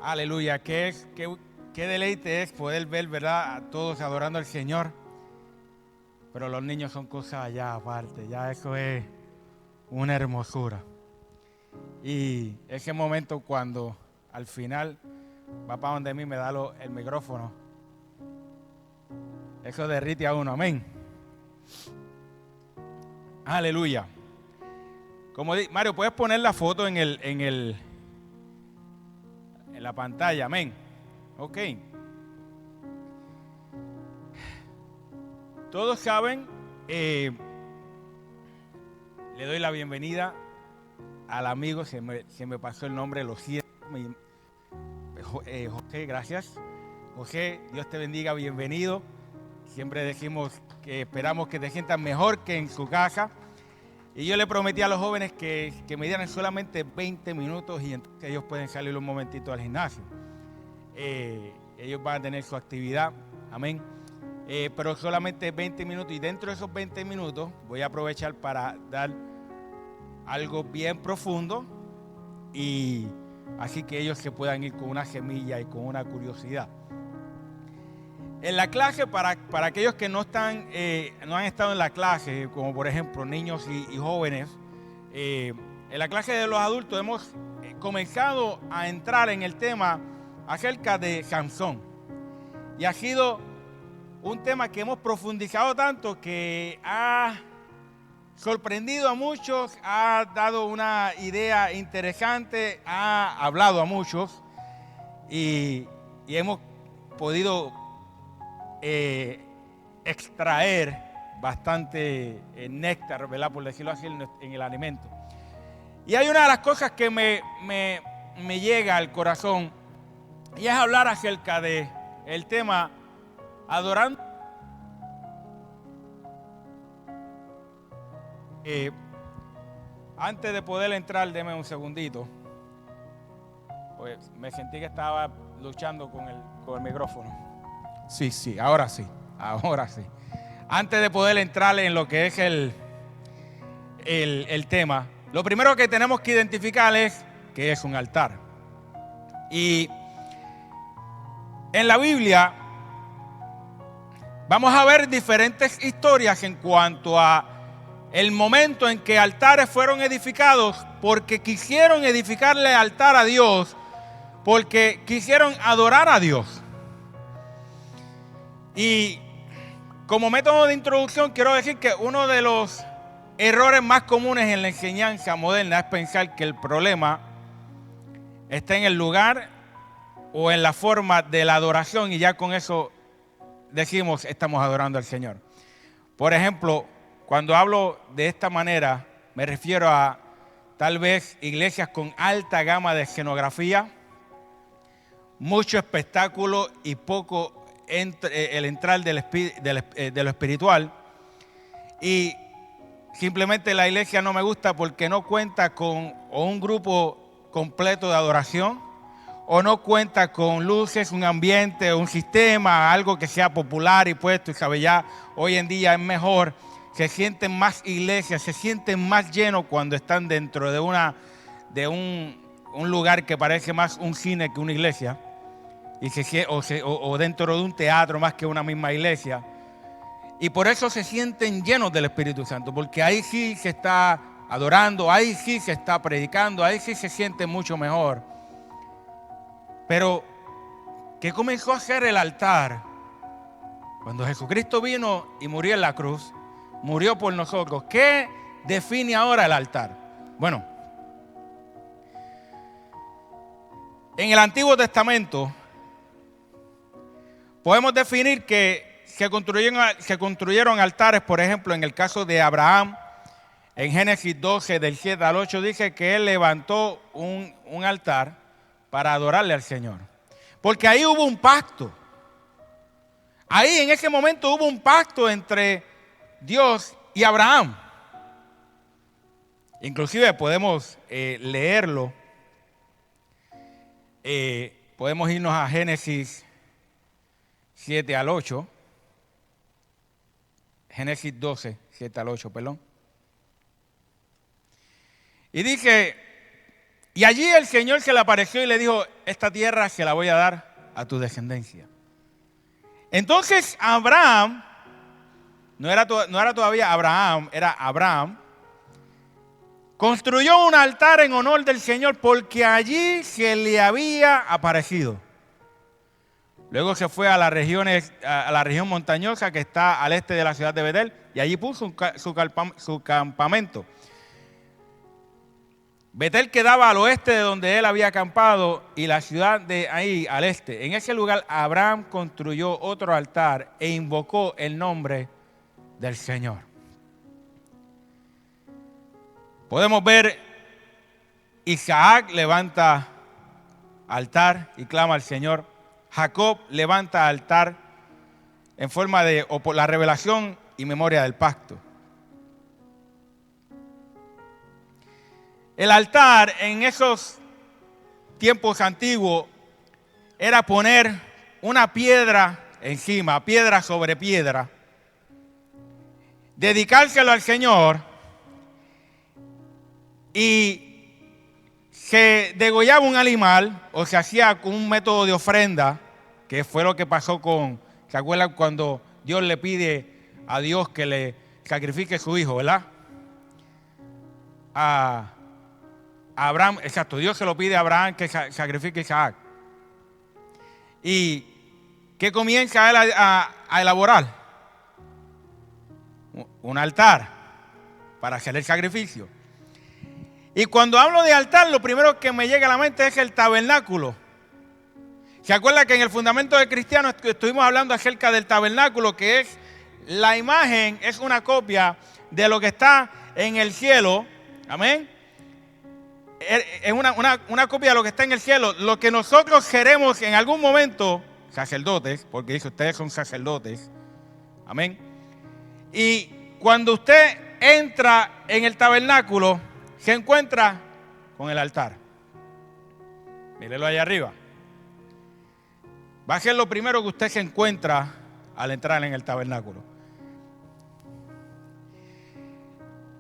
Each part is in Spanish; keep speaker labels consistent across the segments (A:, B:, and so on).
A: Aleluya, qué deleite es poder ver, ¿verdad?, a todos adorando al Señor. Pero los niños son cosas allá aparte, ya eso es una hermosura. Y ese momento cuando al final va para donde mí me da el micrófono, eso derrite a uno, amén. Aleluya. Como Mario, ¿puedes poner la foto en la pantalla? Amén. Ok. Todos saben, le doy la bienvenida al amigo, se me pasó el nombre, lo siento. José, gracias. José, Dios te bendiga, bienvenido. Siempre decimos que esperamos que te sientas mejor que en su casa. Y yo le prometí a los jóvenes que me dieran solamente 20 minutos y entonces ellos pueden salir un momentito al gimnasio. Ellos van a tener su actividad, amén. Pero solamente 20 minutos y dentro de esos 20 minutos voy a aprovechar para dar algo bien profundo y así que ellos se puedan ir con una semilla y con una curiosidad. En la clase, para aquellos que no han estado en la clase, como por ejemplo niños y jóvenes, en la clase de los adultos hemos comenzado a entrar en el tema acerca de Sansón. Y ha sido un tema que hemos profundizado tanto que ha sorprendido a muchos, ha dado una idea interesante, ha hablado a muchos y hemos podido extraer bastante néctar, ¿verdad?, por decirlo así, en el alimento. Y hay una de las cosas que me llega al corazón y es hablar acerca de el tema adorando. Antes de poder entrar, deme un segundito, pues me sentí que estaba luchando con el micrófono. Sí, ahora sí. Antes de poder entrar en lo que es el tema, lo primero que tenemos que identificar es que es un altar. Y en la Biblia vamos a ver diferentes historias en cuanto a el momento en que altares fueron edificados porque quisieron edificarle altar a Dios, porque quisieron adorar a Dios. Y como método de introducción quiero decir que uno de los errores más comunes en la enseñanza moderna es pensar que el problema está en el lugar o en la forma de la adoración y ya con eso decimos estamos adorando al Señor. Por ejemplo, cuando hablo de esta manera me refiero a tal vez iglesias con alta gama de escenografía, mucho espectáculo y poco el entrar de lo espiritual, y simplemente la iglesia no me gusta porque no cuenta con un grupo completo de adoración o no cuenta con luces, un ambiente, un sistema, algo que sea popular y puesto. Y sabe, ya hoy en día es mejor, se sienten más iglesias, se sienten más llenos cuando están dentro de un lugar que parece más un cine que una iglesia. O dentro de un teatro más que una misma iglesia. Y por eso se sienten llenos del Espíritu Santo, porque ahí sí se está adorando, ahí sí se está predicando, ahí sí se siente mucho mejor. Pero, ¿qué comenzó a hacer el altar? Cuando Jesucristo vino y murió en la cruz, murió por nosotros. ¿Qué define ahora el altar? Bueno, en el Antiguo Testamento podemos definir que se construyeron altares. Por ejemplo, en el caso de Abraham, en Génesis 12, del 7 al 8, dice que él levantó un altar para adorarle al Señor. Porque ahí hubo un pacto. Ahí en ese momento hubo un pacto entre Dios y Abraham. Inclusive podemos leerlo. Podemos irnos a Génesis 7 al 8. Génesis 12, 7 al 8, perdón. Y dice, Y allí el Señor se le apareció y le dijo, esta tierra se la voy a dar a tu descendencia. Entonces Abraham, no era todavía Abraham, era Abraham, construyó un altar en honor del Señor porque allí se le había aparecido. Luego se fue a la región montañosa que está al este de la ciudad de Betel y allí puso su campamento. Betel quedaba al oeste de donde él había acampado y la ciudad de ahí al este. En ese lugar Abraham construyó otro altar e invocó el nombre del Señor. Podemos ver Isaac levanta altar y clama al Señor. Jacob levanta altar en forma de por la revelación y memoria del pacto. El altar en esos tiempos antiguos era poner una piedra encima, piedra sobre piedra, dedicárselo al Señor y se degollaba un animal o se hacía con un método de ofrenda, que fue lo que pasó ¿se acuerdan cuando Dios le pide a Dios que le sacrifique a su hijo, verdad? A Abraham, exacto, Dios se lo pide a Abraham que sacrifique a Isaac. ¿Y qué comienza él a elaborar? Un altar para hacer el sacrificio. Y cuando hablo de altar, lo primero que me llega a la mente es el tabernáculo. ¿Se acuerdan que en el fundamento del cristiano estuvimos hablando acerca del tabernáculo, que es la imagen, es una copia de lo que está en el cielo? Amén. Es una copia de lo que está en el cielo. Lo que nosotros queremos en algún momento, sacerdotes, porque dice ustedes son sacerdotes. Amén. Y cuando usted entra en el tabernáculo, se encuentra con el altar. Mírelo allá arriba. Va a ser lo primero que usted se encuentra al entrar en el tabernáculo.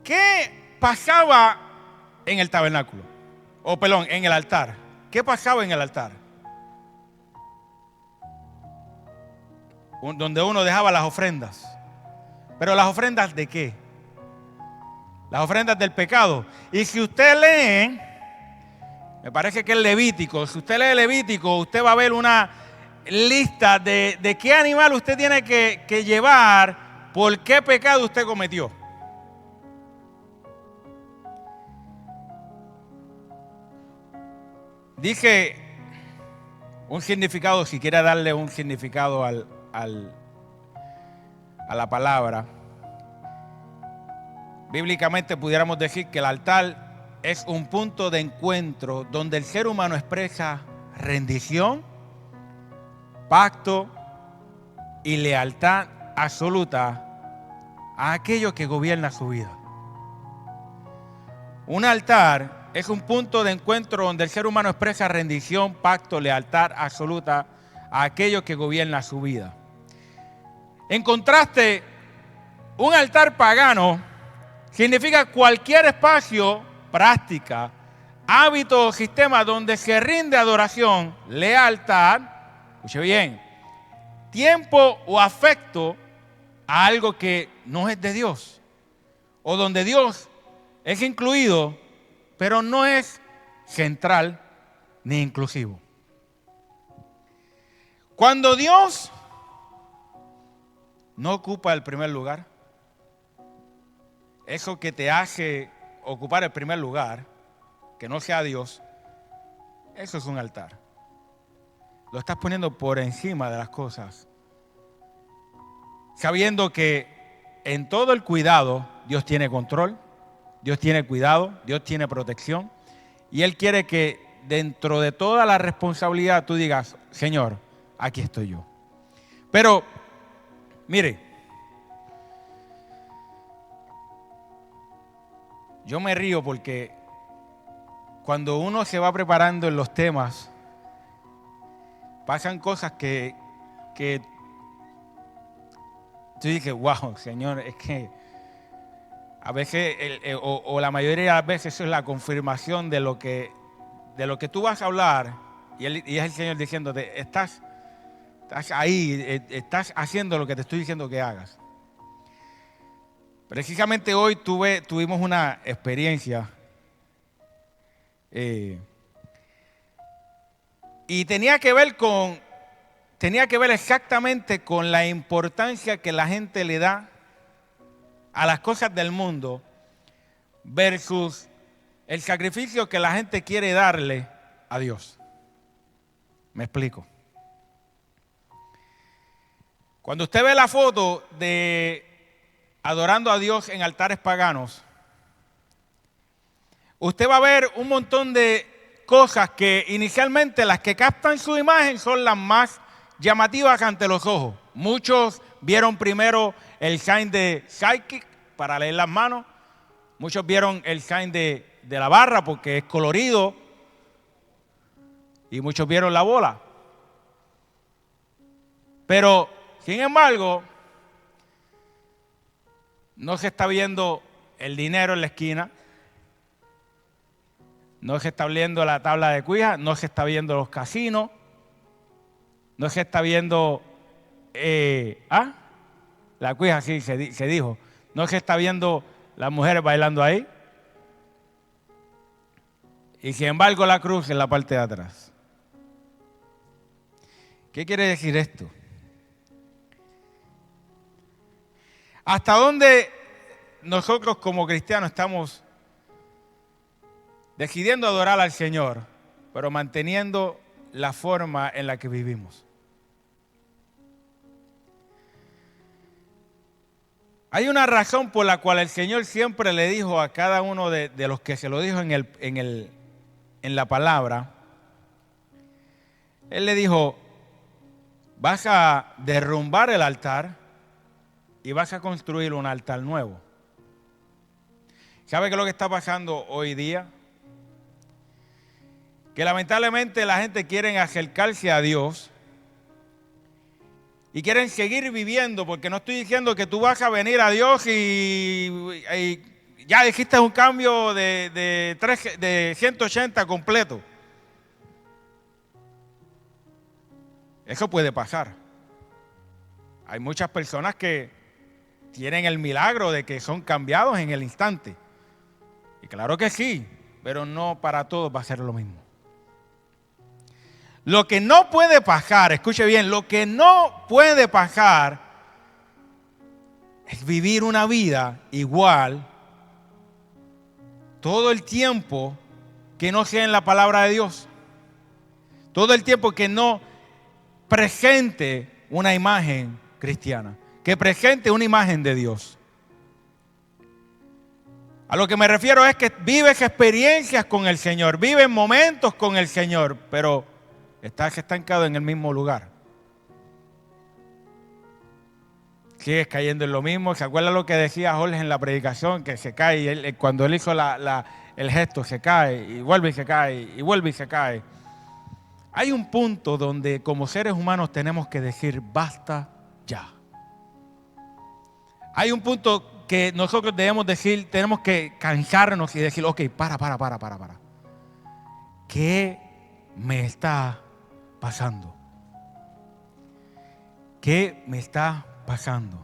A: ¿Qué pasaba en el tabernáculo? En el altar. ¿Qué pasaba en el altar? Donde uno dejaba las ofrendas. ¿Pero las ofrendas de qué? Las ofrendas del pecado. Y si usted lee, me parece que es Levítico, si usted lee Levítico, usted va a ver una lista de qué animal usted tiene que llevar, por qué pecado usted cometió. Dije un significado, si quiere darle un significado a la palabra. Bíblicamente pudiéramos decir que el altar es un punto de encuentro donde el ser humano expresa rendición, pacto y lealtad absoluta a aquello que gobierna su vida. Un altar es un punto de encuentro donde el ser humano expresa rendición, pacto, lealtad absoluta a aquello que gobierna su vida. En contraste, un altar pagano significa cualquier espacio, práctica, hábito o sistema donde se rinde adoración, lealtad, escuche bien, tiempo o afecto a algo que no es de Dios, o donde Dios es incluido, pero no es central ni inclusivo. Cuando Dios no ocupa el primer lugar, eso que te hace ocupar el primer lugar, que no sea Dios, eso es un altar. Lo estás poniendo por encima de las cosas, sabiendo que en todo el cuidado Dios tiene control, Dios tiene cuidado, Dios tiene protección, y Él quiere que dentro de toda la responsabilidad tú digas, Señor, aquí estoy yo. Pero, mire, yo me río porque cuando uno se va preparando en los temas, pasan cosas que tú dices, wow, Señor, es que a veces, o la mayoría de las veces, eso es la confirmación de lo que de lo que tú vas a hablar, y es el Señor diciéndote, estás ahí, estás haciendo lo que te estoy diciendo que hagas. Precisamente hoy tuvimos una experiencia y tenía que ver exactamente con la importancia que la gente le da a las cosas del mundo versus el sacrificio que la gente quiere darle a Dios. Me explico. Cuando usted ve la foto de adorando a Dios en altares paganos, usted va a ver un montón de cosas que inicialmente las que captan su imagen son las más llamativas ante los ojos. Muchos vieron primero el sign de Sidekick para leer las manos. Muchos vieron el sign de la barra porque es colorido. Y muchos vieron la bola. Pero, sin embargo, no se está viendo el dinero en la esquina. No se está viendo la tabla de cuija. No se está viendo los casinos. No se está viendo... la cuija, sí, se dijo. No se está viendo las mujeres bailando ahí. Y sin embargo la cruz en la parte de atrás. ¿Qué quiere decir esto? ¿Hasta dónde nosotros como cristianos estamos decidiendo adorar al Señor, pero manteniendo la forma en la que vivimos? Hay una razón por la cual el Señor siempre le dijo a cada uno de los que se lo dijo en la palabra. Él le dijo, vas a derrumbar el altar y vas a construir un altar nuevo. ¿Sabe qué es lo que está pasando hoy día? Que lamentablemente la gente quiere acercarse a Dios y quieren seguir viviendo, porque no estoy diciendo que tú vas a venir a Dios y ya dijiste un cambio de 180 completo. Eso puede pasar. Hay muchas personas que tienen el milagro de que son cambiados en el instante. Y claro que sí, pero no para todos va a ser lo mismo. Lo que no puede pasar, escuche bien, lo que no puede pasar es vivir una vida igual todo el tiempo que no sea en la palabra de Dios. Todo el tiempo que no presente una imagen cristiana, que presente una imagen de Dios. A lo que me refiero es que vives experiencias con el Señor, vives momentos con el Señor, pero estás estancado en el mismo lugar. Sigues cayendo en lo mismo. ¿Se acuerda lo que decía Jorge en la predicación? Que se cae, y cuando él hizo el gesto, se cae, y vuelve y se cae, y vuelve y se cae. Hay un punto donde como seres humanos tenemos que decir, basta ya. Hay un punto que nosotros debemos decir, tenemos que cansarnos y decir, ok, para. ¿Qué me está pasando? ¿Qué me está pasando?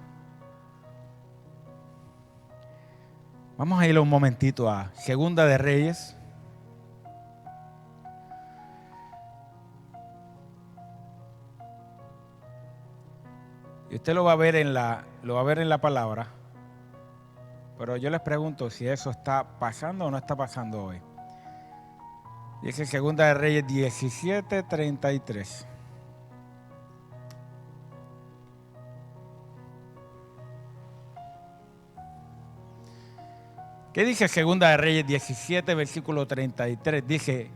A: Vamos a ir un momentito a Segunda de Reyes. Y usted lo va a ver en la palabra. Pero yo les pregunto si eso está pasando o no está pasando hoy. Dice Segunda de Reyes 17:33. ¿Qué dice Segunda de Reyes 17, versículo 33? Dice,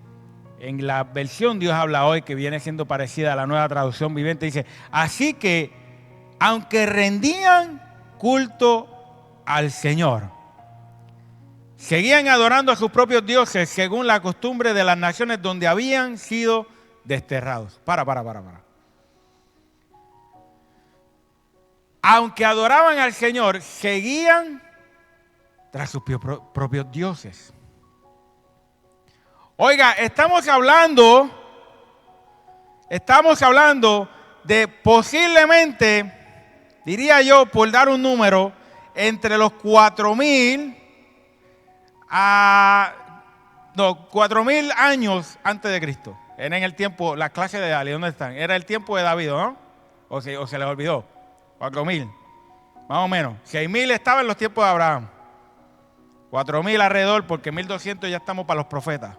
A: en la versión Dios habla hoy, que viene siendo parecida a la Nueva Traducción Viviente, dice, así que, aunque rendían culto al Señor, seguían adorando a sus propios dioses según la costumbre de las naciones donde habían sido desterrados. Para. Aunque adoraban al Señor, seguían tras sus propios dioses. Oiga, estamos hablando de posiblemente, diría yo, por dar un número, entre los 4,000 años antes de Cristo. Era en el tiempo, las clases de Ali, ¿dónde están? Era el tiempo de David, ¿no? O se les olvidó. 4,000, más o menos. 6,000 estaba en los tiempos de Abraham. 4,000 alrededor, porque 1,200 ya estamos para los profetas.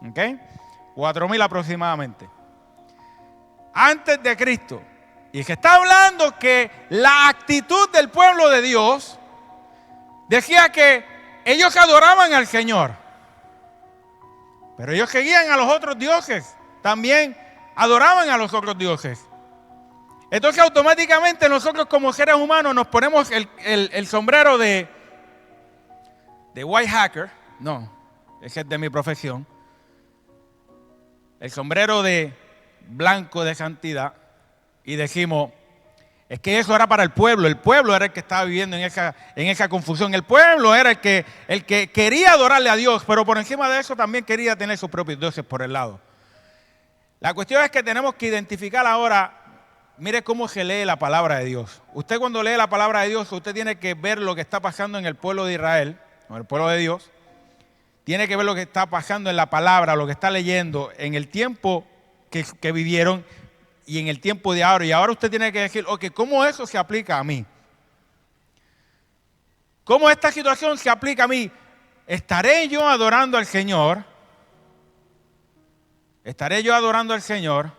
A: ¿Ok? 4,000 aproximadamente. Antes de Cristo. Y se está hablando que la actitud del pueblo de Dios decía que ellos adoraban al Señor. Pero ellos seguían a los otros dioses. También adoraban a los otros dioses. Entonces automáticamente nosotros como seres humanos nos ponemos el sombrero de white hacker. No, ese es de mi profesión. El sombrero de blanco de santidad. Y decimos, es que eso era para el pueblo era el que estaba viviendo en esa confusión, el pueblo era el que quería adorarle a Dios, pero por encima de eso también quería tener sus propios dioses por el lado. La cuestión es que tenemos que identificar ahora, mire cómo se lee la palabra de Dios. Usted cuando lee la palabra de Dios, usted tiene que ver lo que está pasando en el pueblo de Israel, o el pueblo de Dios, tiene que ver lo que está pasando en la palabra, lo que está leyendo en el tiempo que vivieron, y en el tiempo de ahora. Y ahora usted tiene que decir, ok, ¿cómo eso se aplica a mí? ¿Cómo esta situación se aplica a mí? ¿Estaré yo adorando al Señor? ¿Estaré yo adorando al Señor?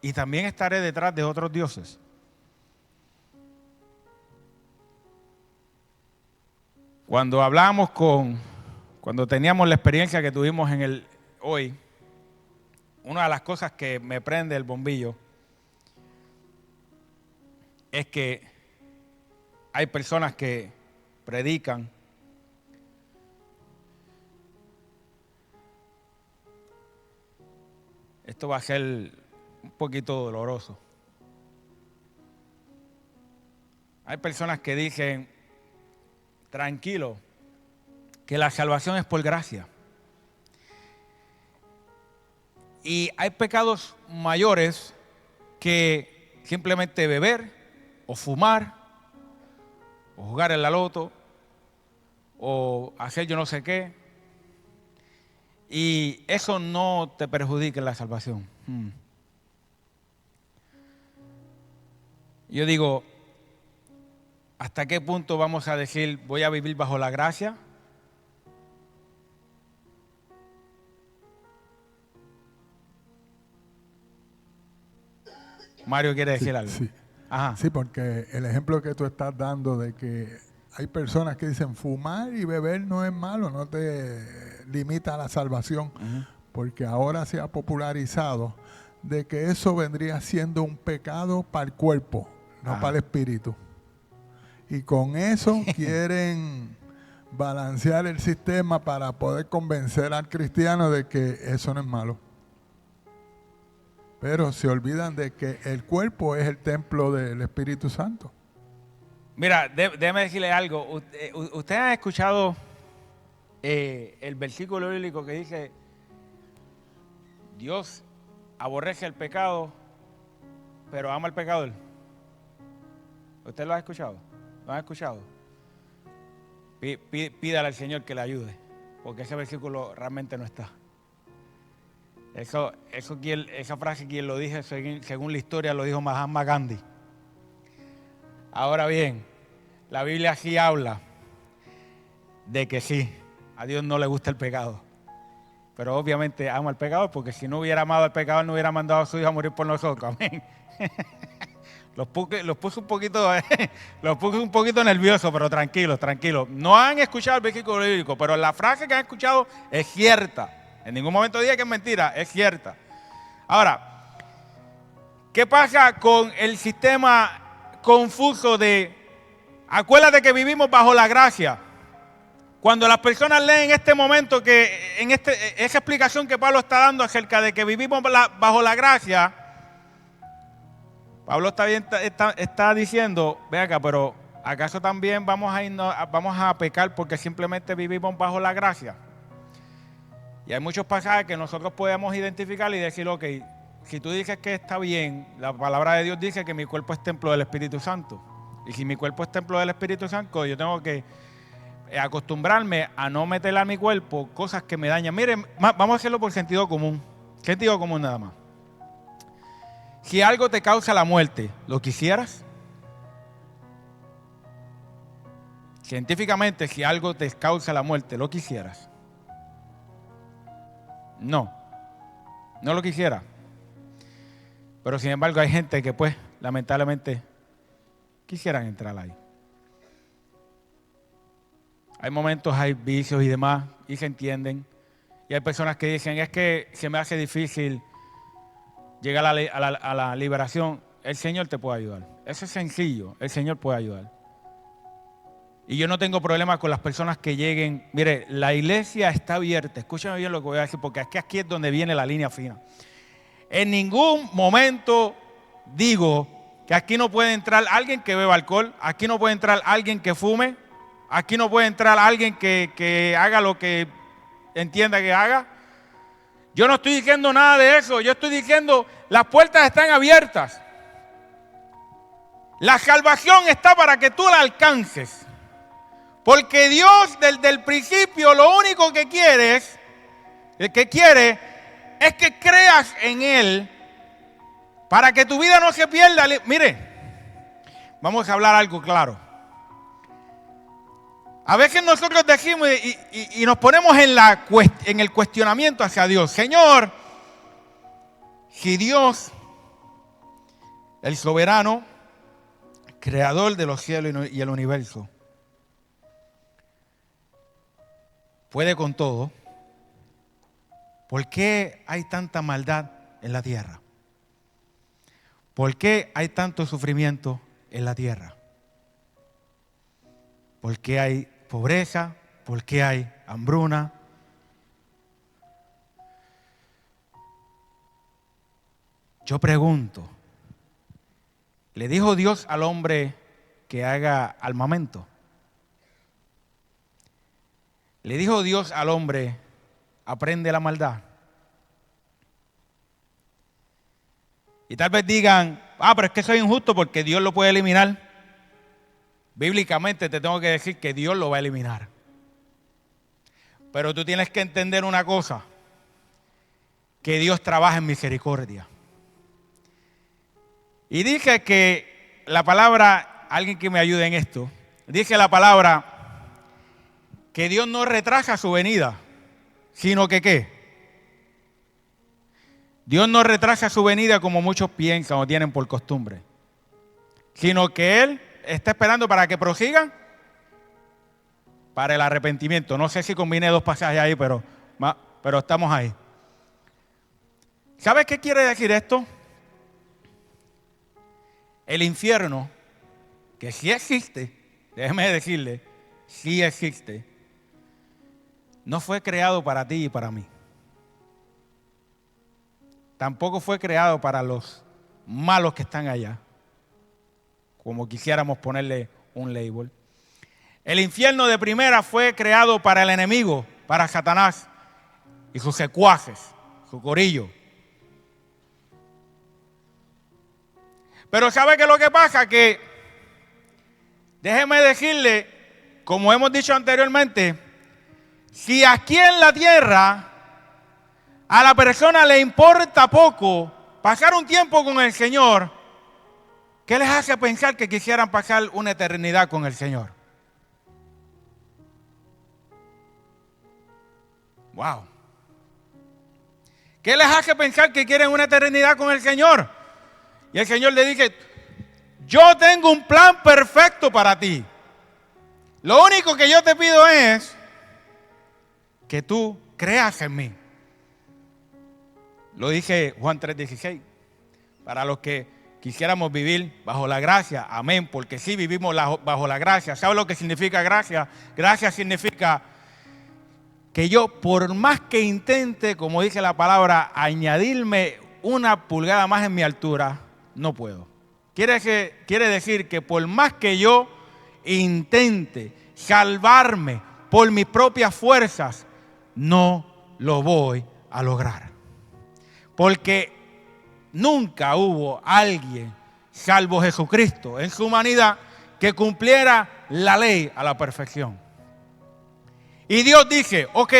A: Y también estaré detrás de otros dioses. Cuando teníamos la experiencia que tuvimos hoy, una de las cosas que me prende el bombillo es que hay personas que predican esto va a ser un poquito doloroso. Hay personas que dicen, tranquilo, que la salvación es por gracia. Y hay pecados mayores que simplemente beber, o fumar, o jugar en la loto, o hacer yo no sé qué. Y eso no te perjudica en la salvación. Yo digo, ¿hasta qué punto vamos a decir voy a vivir bajo la gracia? Mario quiere decir algo.
B: Sí.
A: Ajá.
B: Sí, porque el ejemplo que tú estás dando de que hay personas que dicen fumar y beber no es malo, no te limita a la salvación, porque ahora se ha popularizado de que eso vendría siendo un pecado para el cuerpo, no para el espíritu. Y con eso quieren balancear el sistema para poder convencer al cristiano de que eso no es malo. Pero se olvidan de que el cuerpo es el templo del Espíritu Santo.
A: Mira, déjeme decirle algo. ¿Usted ha escuchado el versículo bíblico que dice, Dios aborrece el pecado, pero ama al pecador? ¿Usted lo ha escuchado? ¿Lo ha escuchado? Pídale al Señor que le ayude, porque ese versículo realmente no está. Esa frase quien lo dije según la historia lo dijo Mahatma Gandhi. Ahora bien, la Biblia sí habla de que sí, a Dios no le gusta el pecado. Pero obviamente ama al pecador, porque si no hubiera amado al pecador no hubiera mandado a su hijo a morir por nosotros. Amén. Los puse un poquito nerviosos, pero tranquilos. No han escuchado el versículo bíblico, pero la frase que han escuchado es cierta. En ningún momento diga que es mentira, es cierta. Ahora, ¿qué pasa con el sistema confuso de, acuérdate que vivimos bajo la gracia? Cuando las personas leen este momento, esa explicación que Pablo está dando acerca de que vivimos bajo la gracia, Pablo está diciendo, ve acá, pero ¿acaso también vamos a pecar porque simplemente vivimos bajo la gracia? Y hay muchos pasajes que nosotros podemos identificar y decir, ok, si tú dices que está bien, la palabra de Dios dice que mi cuerpo es templo del Espíritu Santo. Y si mi cuerpo es templo del Espíritu Santo, yo tengo que acostumbrarme a no meterle a mi cuerpo cosas que me dañan. Miren, vamos a hacerlo por sentido común. Sentido común nada más. Si algo te causa la muerte, ¿lo quisieras? Científicamente, si algo te causa la muerte, ¿lo quisieras? No lo quisiera. Pero sin embargo hay gente que pues lamentablemente quisieran entrar ahí. Hay momentos, hay vicios y demás, y se entienden. Y hay personas que dicen, es que se me hace difícil llegar a la liberación. El Señor te puede ayudar. Eso es sencillo, el Señor puede ayudar. Y yo no tengo problema con las personas que lleguen. Mire, la iglesia está abierta. Escúchame bien lo que voy a decir, porque es que aquí es donde viene la línea fina. En ningún momento digo que aquí no puede entrar alguien que beba alcohol, aquí no puede entrar alguien que fume, aquí no puede entrar alguien que haga lo que entienda que haga. Yo no estoy diciendo nada de eso. Yo estoy diciendo, las puertas están abiertas. La salvación está para que tú la alcances. Porque Dios desde el principio lo único que quiere es que creas en Él para que tu vida no se pierda. Mire, vamos a hablar algo claro. A veces nosotros decimos y nos ponemos en el cuestionamiento hacia Dios. Señor, si Dios, el soberano, creador de los cielos y el universo, puede con todo, ¿por qué hay tanta maldad en la tierra? ¿Por qué hay tanto sufrimiento en la tierra? ¿Por qué hay pobreza? ¿Por qué hay hambruna? Yo pregunto, ¿le dijo Dios al hombre que haga armamento? ¿Le dijo Dios al hombre, aprende la maldad? Y tal vez digan, pero es que soy injusto porque Dios lo puede eliminar. Bíblicamente te tengo que decir que Dios lo va a eliminar. Pero tú tienes que entender una cosa, que Dios trabaja en misericordia. Y dice que la palabra, alguien que me ayude en esto, dice la palabra que Dios no retrasa su venida, sino que ¿qué? Dios no retrasa su venida como muchos piensan o tienen por costumbre, sino que Él está esperando para que prosigan para el arrepentimiento. No sé si combiné dos pasajes ahí, pero estamos ahí. ¿Sabes qué quiere decir esto? El infierno, que sí existe, déjeme decirle, sí existe, no fue creado para ti y para mí. Tampoco fue creado para los malos que están allá, como quisiéramos ponerle un label. El infierno de primera fue creado para el enemigo, para Satanás y sus secuaces, su corillo. Pero ¿sabe qué es lo que pasa? Que, déjeme decirle, como hemos dicho anteriormente, si aquí en la tierra a la persona le importa poco pasar un tiempo con el Señor, ¿qué les hace pensar que quisieran pasar una eternidad con el Señor? Wow. ¿Qué les hace pensar que quieren una eternidad con el Señor? Y el Señor le dice, yo tengo un plan perfecto para ti. Lo único que yo te pido es que tú creas en mí. Lo dice Juan 3:16. Para los que quisiéramos vivir bajo la gracia, amén, porque sí vivimos bajo la gracia. ¿Sabe lo que significa gracia? Gracia significa que yo, por más que intente, como dice la palabra, añadirme una pulgada más en mi altura, no puedo. Quiere decir que por más que yo intente salvarme por mis propias fuerzas, no lo voy a lograr. Porque nunca hubo alguien, salvo Jesucristo, en su humanidad, que cumpliera la ley a la perfección. Y Dios dice, ok,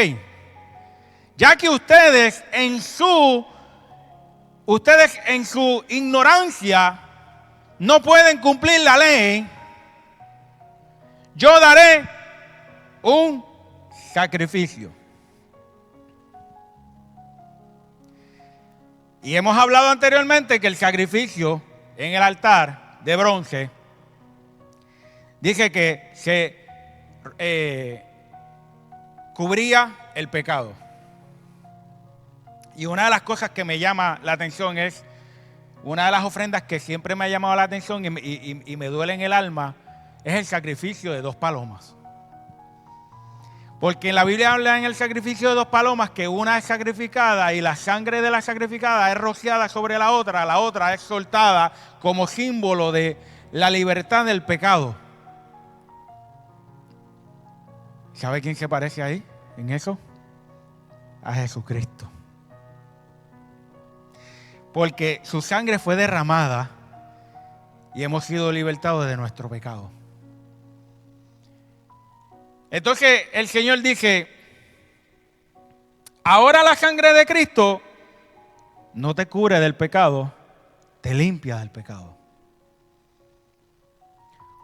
A: ya que ustedes en su ignorancia no pueden cumplir la ley, yo daré un sacrificio. Y hemos hablado anteriormente que el sacrificio en el altar de bronce dice que se cubría el pecado. Y una de las cosas que me llama la atención es, una de las ofrendas que siempre me ha llamado la atención y me duele en el alma, es el sacrificio de 2 palomas. Porque en la Biblia habla en el sacrificio de 2 palomas que una es sacrificada y la sangre de la sacrificada es rociada sobre la otra es soltada como símbolo de la libertad del pecado. ¿Sabe quién se parece ahí en eso? A Jesucristo. Porque su sangre fue derramada y hemos sido libertados de nuestro pecado. Entonces el Señor dice, ahora la sangre de Cristo no te cubre del pecado, te limpia del pecado.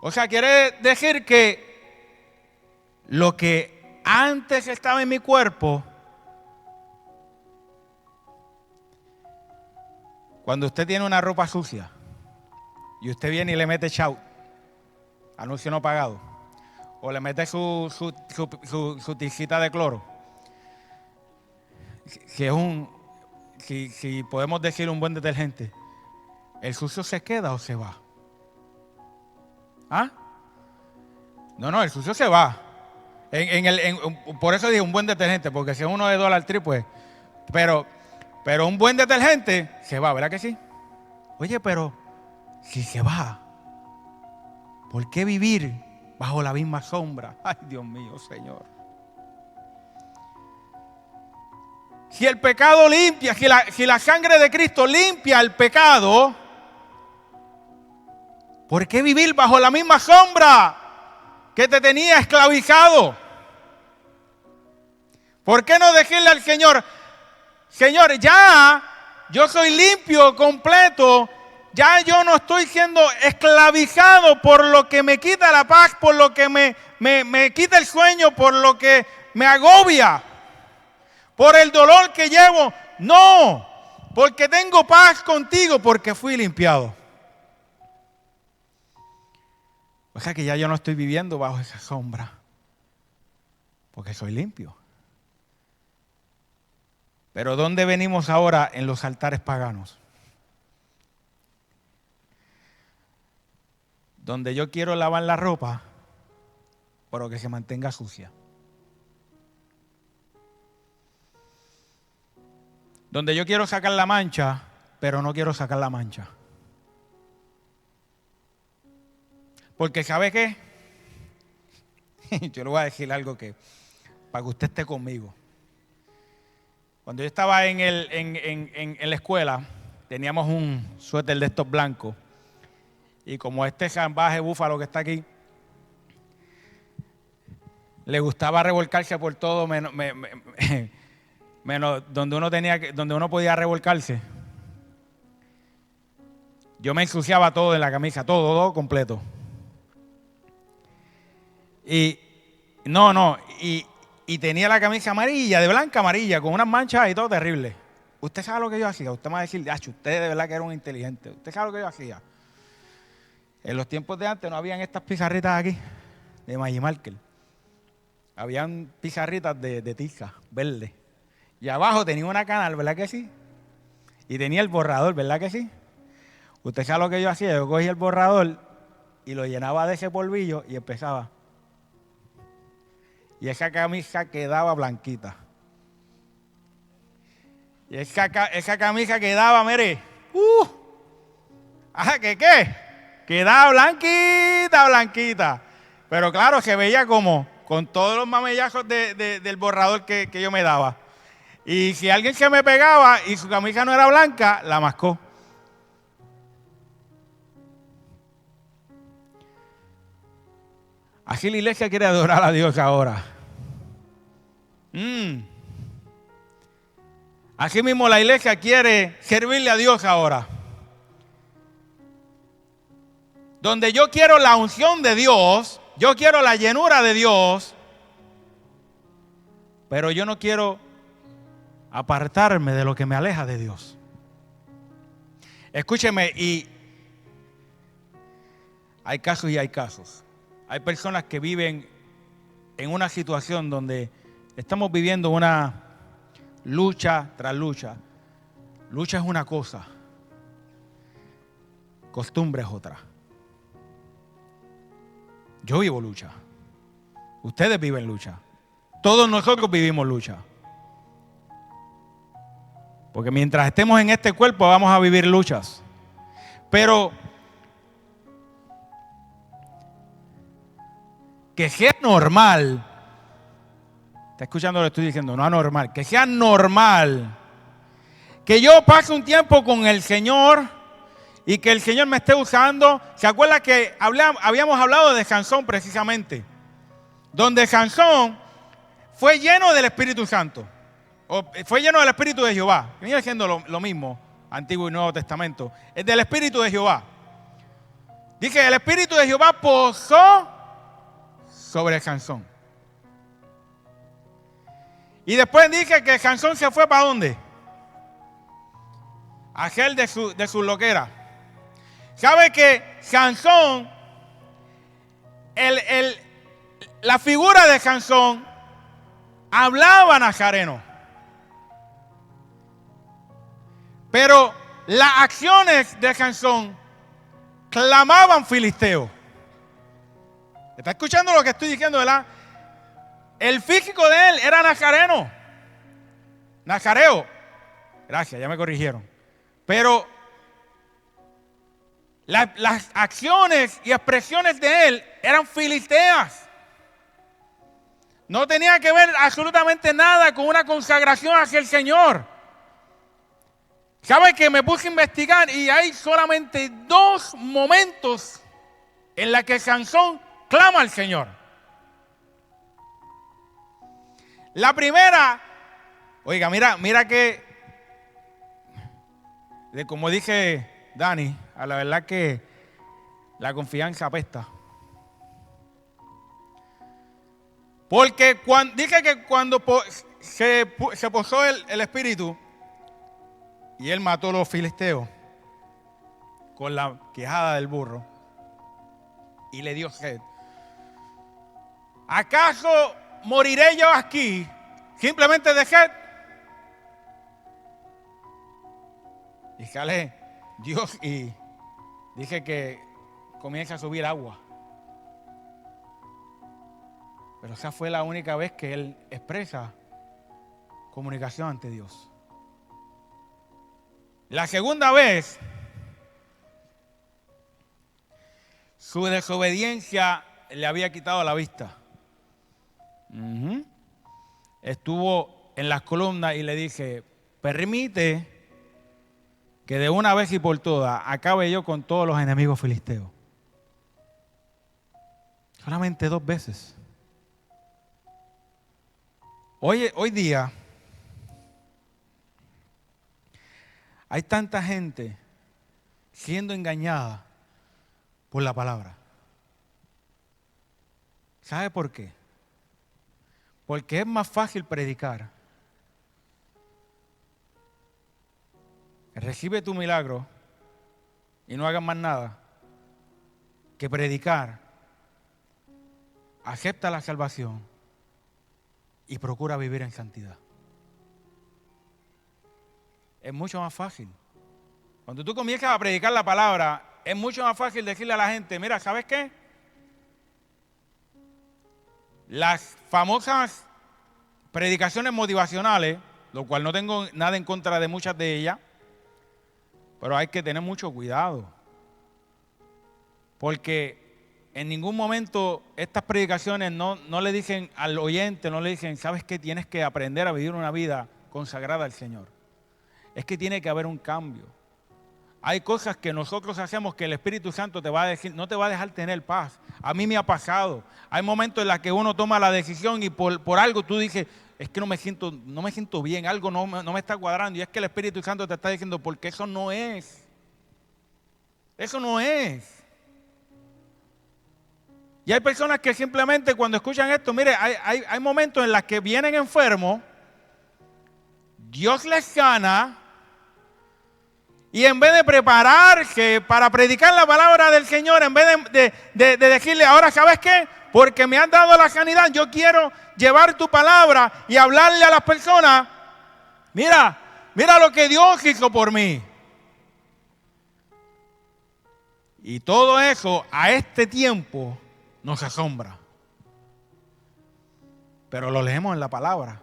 A: O sea, quiere decir que lo que antes estaba en mi cuerpo, cuando usted tiene una ropa sucia y usted viene y le mete shout, anuncio no pagado, o le mete su tizita de cloro, si podemos decir un buen detergente, ¿el sucio se queda o se va? ¿Ah? No, el sucio se va. Por eso dije un buen detergente, porque si es uno de Dollar Tree, pues, pero un buen detergente se va, ¿verdad que sí? Oye, pero si se va, ¿por qué vivir bajo la misma sombra? Ay, Dios mío, Señor. Si el pecado limpia, si la sangre de Cristo limpia el pecado, ¿por qué vivir bajo la misma sombra que te tenía esclavizado? ¿Por qué no decirle al Señor, Señor, ya yo soy limpio, completo, ya yo no estoy siendo esclavizado por lo que me quita la paz, por lo que me quita el sueño, por lo que me agobia, por el dolor que llevo? No, porque tengo paz contigo, porque fui limpiado. O sea que ya yo no estoy viviendo bajo esa sombra, porque soy limpio. Pero ¿dónde venimos ahora en los altares paganos? Donde yo quiero lavar la ropa, pero que se mantenga sucia. Donde yo quiero sacar la mancha, pero no quiero sacar la mancha. Porque ¿sabe qué? Yo le voy a decir algo que, para que usted esté conmigo. Cuando yo estaba en la escuela, teníamos un suéter de estos blancos. Y como este salvaje búfalo que está aquí, le gustaba revolcarse por todo menos donde uno podía revolcarse. Yo me ensuciaba todo en la camisa, todo completo. Y tenía la camisa amarilla, de blanca amarilla, con unas manchas y todo terrible. ¿Usted sabe lo que yo hacía? Usted me va a decir, usted de verdad que era un inteligente. ¿Usted sabe lo que yo hacía? En los tiempos de antes no habían estas pizarritas aquí, de Maggi Marker. Habían pizarritas de tiza, verde. Y abajo tenía una canal, ¿verdad que sí? Y tenía el borrador, ¿verdad que sí? Usted sabe lo que yo hacía. Yo cogía el borrador y lo llenaba de ese polvillo y empezaba. Y esa camisa quedaba blanquita. Y esa camisa quedaba, mire, ¿qué? Quedaba blanquita. Pero claro, se veía como con todos los mamellazos del borrador que yo me daba. Y si alguien se me pegaba y su camisa no era blanca, la mascó. Así la iglesia quiere adorar a Dios ahora. Así mismo la iglesia quiere servirle a Dios ahora. Donde yo quiero la unción de Dios, yo quiero la llenura de Dios, pero yo no quiero apartarme de lo que me aleja de Dios. Escúcheme, y hay casos y hay casos. Hay personas que viven en una situación donde estamos viviendo una lucha tras lucha. Lucha es una cosa, costumbre es otra. Yo vivo lucha. Ustedes viven lucha. Todos nosotros vivimos lucha. Porque mientras estemos en este cuerpo vamos a vivir luchas. Pero que sea normal, está escuchando lo que estoy diciendo, no anormal, que sea normal que yo pase un tiempo con el Señor y que el Señor me esté usando. ¿Se acuerda que habíamos hablado de Sansón precisamente? Donde Sansón fue lleno del Espíritu Santo, o fue lleno del Espíritu de Jehová, que viene siendo lo mismo, Antiguo y Nuevo Testamento, es del Espíritu de Jehová. Dice, el Espíritu de Jehová posó sobre Sansón. Y después dice que Sansón se fue ¿para dónde? A hacer de su loquera. ¿Sabe que Sansón, la figura de Sansón, hablaba nazareno? Pero las acciones de Sansón clamaban filisteo. ¿Está escuchando lo que estoy diciendo, verdad? El físico de él era nazareno. Nazareo. Gracias, ya me corrigieron. Pero las acciones y expresiones de él eran filisteas. No tenía que ver absolutamente nada con una consagración hacia el Señor. ¿Sabe que me puse a investigar y hay solamente 2 momentos en los que Sansón clama al Señor? La primera, oiga, mira que, como dice Dani, a la verdad que la confianza apesta. Porque dice que cuando se posó el Espíritu y él mató a los filisteos con la quijada del burro y le dio sed. ¿Acaso moriré yo aquí simplemente de sed? Y sale Dios y dice que comienza a subir agua. Pero esa fue la única vez que él expresa comunicación ante Dios. La segunda vez, su desobediencia le había quitado la vista. Estuvo en las columnas y le dije, permite que de una vez y por todas acabe yo con todos los enemigos filisteos. Solamente 2 veces. Hoy día hay tanta gente siendo engañada por la palabra. ¿Sabe por qué? Porque es más fácil predicar. Recibe tu milagro y no hagas más nada que predicar. Acepta la salvación y procura vivir en santidad. Es mucho más fácil. Cuando tú comienzas a predicar la palabra, es mucho más fácil decirle a la gente, mira, ¿sabes qué? Las famosas predicaciones motivacionales, lo cual no tengo nada en contra de muchas de ellas, pero hay que tener mucho cuidado. Porque en ningún momento estas predicaciones no le dicen al oyente, no le dicen, ¿sabes qué? Tienes que aprender a vivir una vida consagrada al Señor. Es que tiene que haber un cambio. Hay cosas que nosotros hacemos que el Espíritu Santo te va a decir, no te va a dejar tener paz. A mí me ha pasado. Hay momentos en los que uno toma la decisión y por algo tú dices, es que no me siento bien, algo no me está cuadrando. Y es que el Espíritu Santo te está diciendo, porque eso no es. Eso no es. Y hay personas que simplemente cuando escuchan esto, mire, hay momentos en los que vienen enfermos, Dios les sana, y en vez de prepararse para predicar la palabra del Señor, en vez de decirle, ahora ¿sabes qué? Porque me han dado la sanidad, yo quiero llevar tu palabra y hablarle a las personas, mira lo que Dios hizo por mí. Y todo eso a este tiempo nos asombra. Pero lo leemos en la palabra,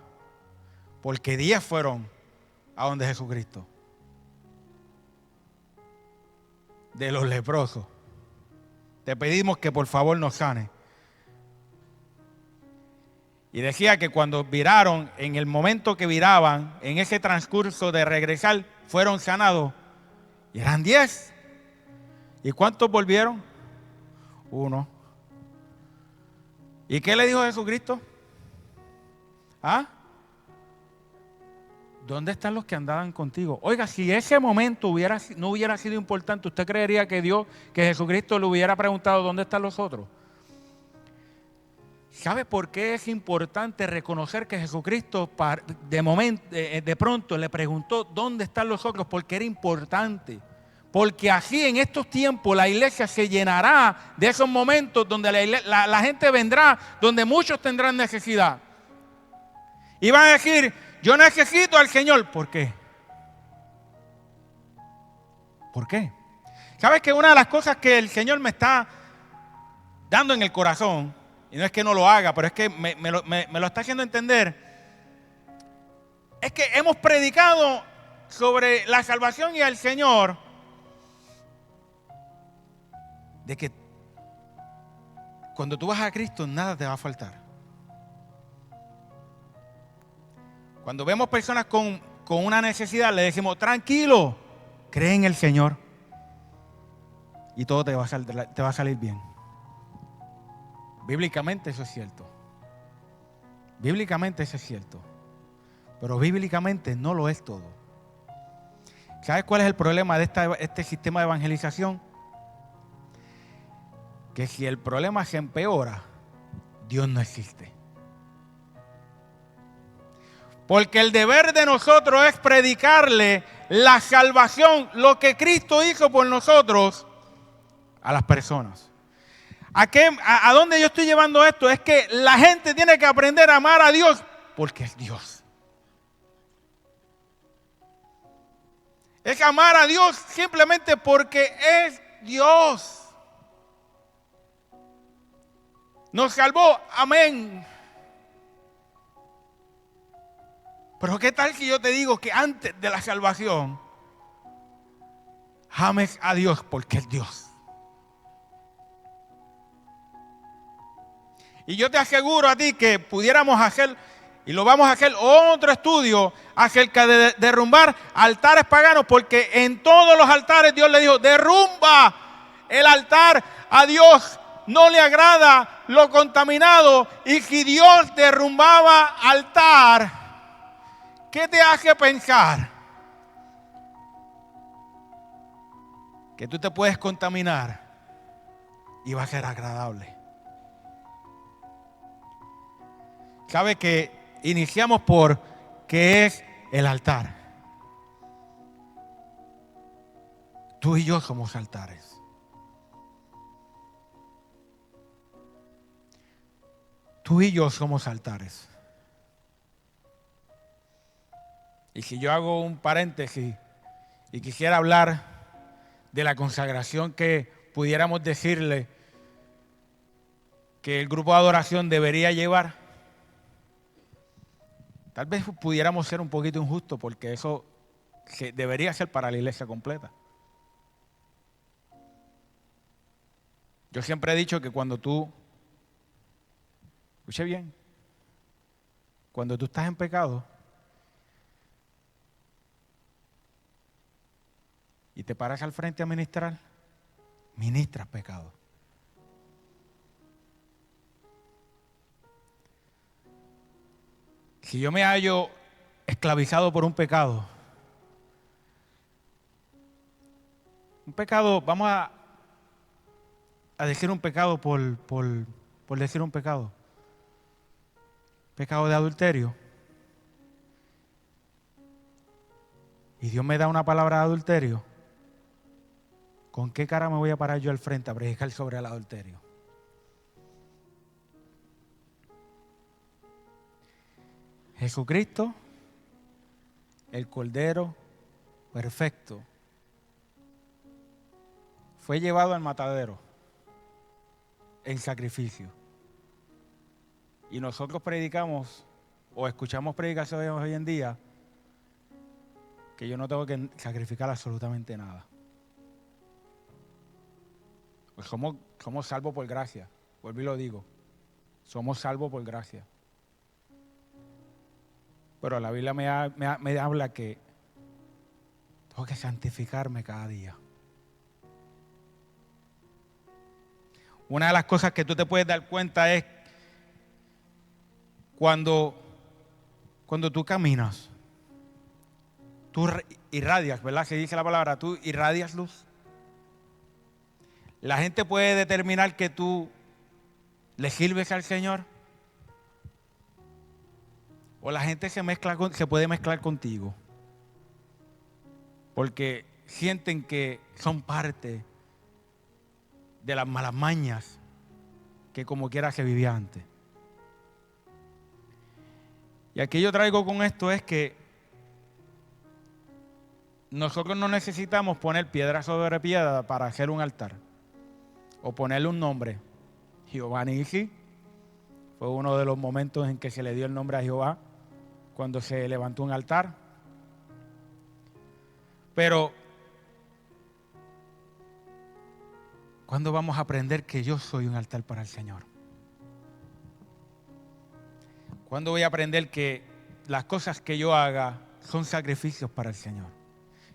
A: porque 10 fueron a donde Jesucristo. De los leprosos. Te pedimos que por favor nos sane. Y decía que cuando viraron, en el momento que viraban, en ese transcurso de regresar, fueron sanados. Y eran 10. ¿Y cuántos volvieron? 1. ¿Y qué le dijo Jesucristo? ¿Ah? ¿Dónde están los que andaban contigo? Oiga, si ese momento no hubiera sido importante, ¿usted creería que Jesucristo le hubiera preguntado dónde están los otros? ¿Sabe por qué es importante reconocer que Jesucristo de pronto le preguntó dónde están los otros? Porque era importante. Porque así en estos tiempos la iglesia se llenará de esos momentos donde la gente vendrá, donde muchos tendrán necesidad. Y van a decir, yo necesito al Señor. ¿Por qué? ¿Por qué? ¿Sabes que una de las cosas que el Señor me está dando en el corazón, y no es que no lo haga, pero es que me lo está haciendo entender, es que hemos predicado sobre la salvación y al Señor, de que cuando tú vas a Cristo nada te va a faltar. Cuando vemos personas con una necesidad, le decimos, tranquilo, cree en el Señor y todo te va a salir bien. Bíblicamente eso es cierto. Bíblicamente eso es cierto. Pero bíblicamente no lo es todo. ¿Sabes cuál es el problema de este sistema de evangelización? Que si el problema se empeora, Dios no existe. Porque el deber de nosotros es predicarle la salvación, lo que Cristo hizo por nosotros, a las personas. ¿A dónde yo estoy llevando esto? Es que la gente tiene que aprender a amar a Dios porque es Dios. Es amar a Dios simplemente porque es Dios. Nos salvó, amén. Pero ¿qué tal si yo te digo que antes de la salvación ames a Dios porque es Dios? Y yo te aseguro a ti que pudiéramos hacer, y lo vamos a hacer, otro estudio acerca de derrumbar altares paganos, porque en todos los altares Dios le dijo, derrumba el altar, a Dios no le agrada lo contaminado. Y si Dios derrumbaba altar, ¿qué te hace pensar? Que tú te puedes contaminar y va a ser agradable. ¿Sabe que iniciamos por qué es el altar? Tú y yo somos altares. Tú y yo somos altares. Y si yo hago un paréntesis y quisiera hablar de la consagración que pudiéramos decirle que el grupo de adoración debería llevar, tal vez pudiéramos ser un poquito injustos porque eso debería ser para la iglesia completa. Yo siempre he dicho que cuando tú, escuche bien, cuando tú estás en pecado, y te paras al frente a ministrar, ministras pecado. Si yo me hallo esclavizado por un pecado, vamos a decir un pecado por decir un pecado. Pecado de adulterio. Y Dios me da una palabra de adulterio. ¿Con qué cara me voy a parar yo al frente a predicar sobre el adulterio? Jesucristo, el Cordero perfecto, fue llevado al matadero en sacrificio. Y nosotros predicamos o escuchamos predicaciones hoy en día que yo no tengo que sacrificar absolutamente nada. Pues somos salvos por gracia. Vuelvo y lo digo. Somos salvos por gracia. Pero la Biblia me habla que tengo que santificarme cada día. Una de las cosas que tú te puedes dar cuenta es cuando tú caminas, tú irradias, ¿verdad? Se dice la palabra, tú irradias luz. La gente puede determinar que tú le sirves al Señor. O la gente se puede mezclar contigo. Porque sienten que son parte de las malas mañas que como quiera se vivía antes. Y aquí yo traigo con esto es que nosotros no necesitamos poner piedra sobre piedra para hacer un altar. O ponerle un nombre. Jehová Nisi fue uno de los momentos en que se le dio el nombre a Jehová, cuando se levantó un altar. Pero, ¿cuándo vamos a aprender que yo soy un altar para el Señor? ¿Cuándo voy a aprender que las cosas que yo haga son sacrificios para el Señor?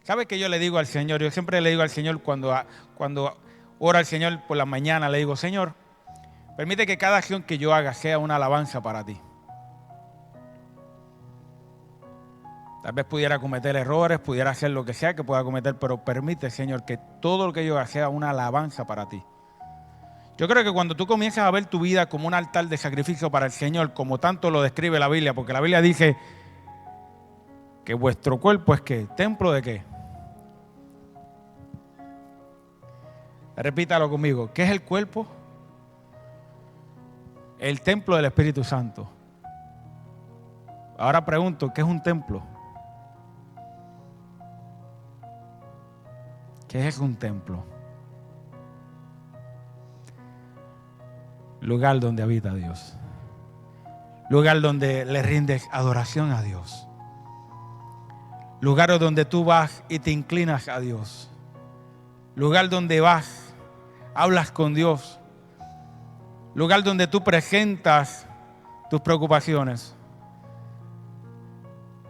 A: ¿Sabe qué yo le digo al Señor? Yo siempre le digo al Señor cuando oro al Señor por la mañana, le digo, Señor, permite que cada acción que yo haga sea una alabanza para ti. Tal vez pudiera cometer errores, pudiera hacer lo que sea que pueda cometer, pero permite, Señor, que todo lo que yo haga sea una alabanza para ti. Yo creo que cuando tú comienzas a ver tu vida como un altar de sacrificio para el Señor, como tanto lo describe la Biblia, porque la Biblia dice que vuestro cuerpo es ¿qué? ¿Templo de qué? Repítalo conmigo. ¿Qué es el cuerpo? El templo del Espíritu Santo. Ahora pregunto, ¿qué es un templo? ¿Qué es un templo? Lugar donde habita Dios. Lugar donde le rindes adoración a Dios. Lugar donde tú vas y te inclinas a Dios. Lugar donde vas, hablas con Dios. Lugar donde tú presentas tus preocupaciones.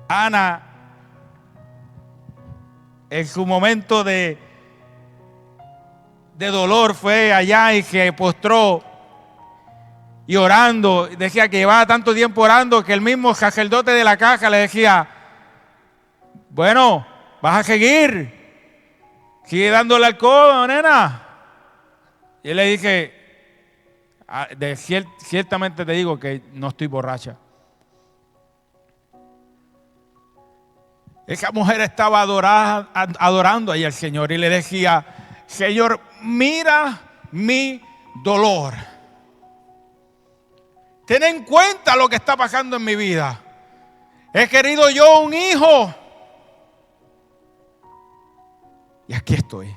A: Ana, en su momento de dolor, fue allá y se postró y orando. Decía que llevaba tanto tiempo orando que el mismo sacerdote de la casa le decía, bueno, vas a seguir, sigue dándole al codo, nena. Y él le dije, ciertamente te digo que no estoy borracha. Esa mujer estaba adorando ahí al Señor y le decía, Señor, mira mi dolor. Ten en cuenta lo que está pasando en mi vida. He querido yo un hijo. Y aquí estoy.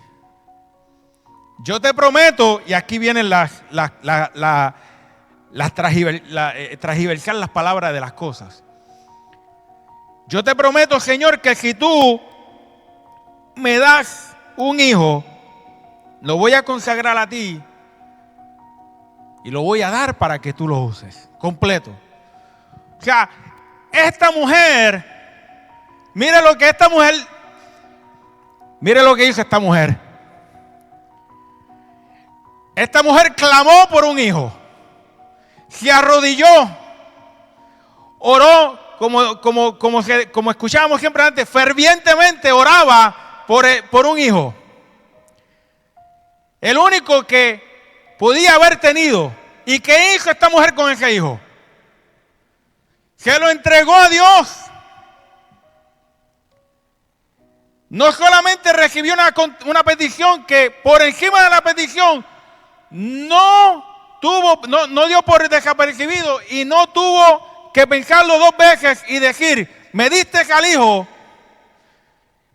A: Yo te prometo, y aquí vienen transversar las palabras de las cosas. Yo te prometo, Señor, que si tú me das un hijo, lo voy a consagrar a ti y lo voy a dar para que tú lo uses completo. O sea, esta mujer, mire lo que esta mujer Mire lo que hizo esta mujer. Esta mujer clamó por un hijo. Se arrodilló. Oró, como escuchábamos siempre antes, fervientemente oraba por un hijo. El único que podía haber tenido. ¿Y qué hizo esta mujer con ese hijo? Se lo entregó a Dios. No solamente recibió una petición que por encima de la petición no dio por desapercibido y no tuvo que pensarlo 2 veces y decir, me diste al hijo,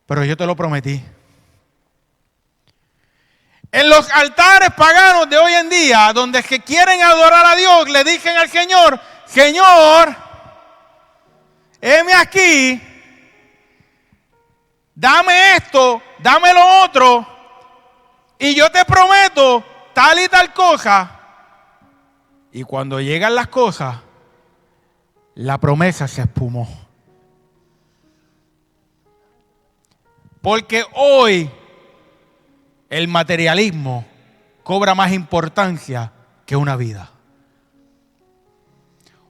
A: pero yo te lo prometí. En los altares paganos de hoy en día, donde que quieren adorar a Dios, le dicen al Señor, Señor, heme aquí, dame esto, dame lo otro, y yo te prometo tal y tal cosa. Y cuando llegan las cosas, la promesa se espumó. Porque hoy el materialismo cobra más importancia que una vida.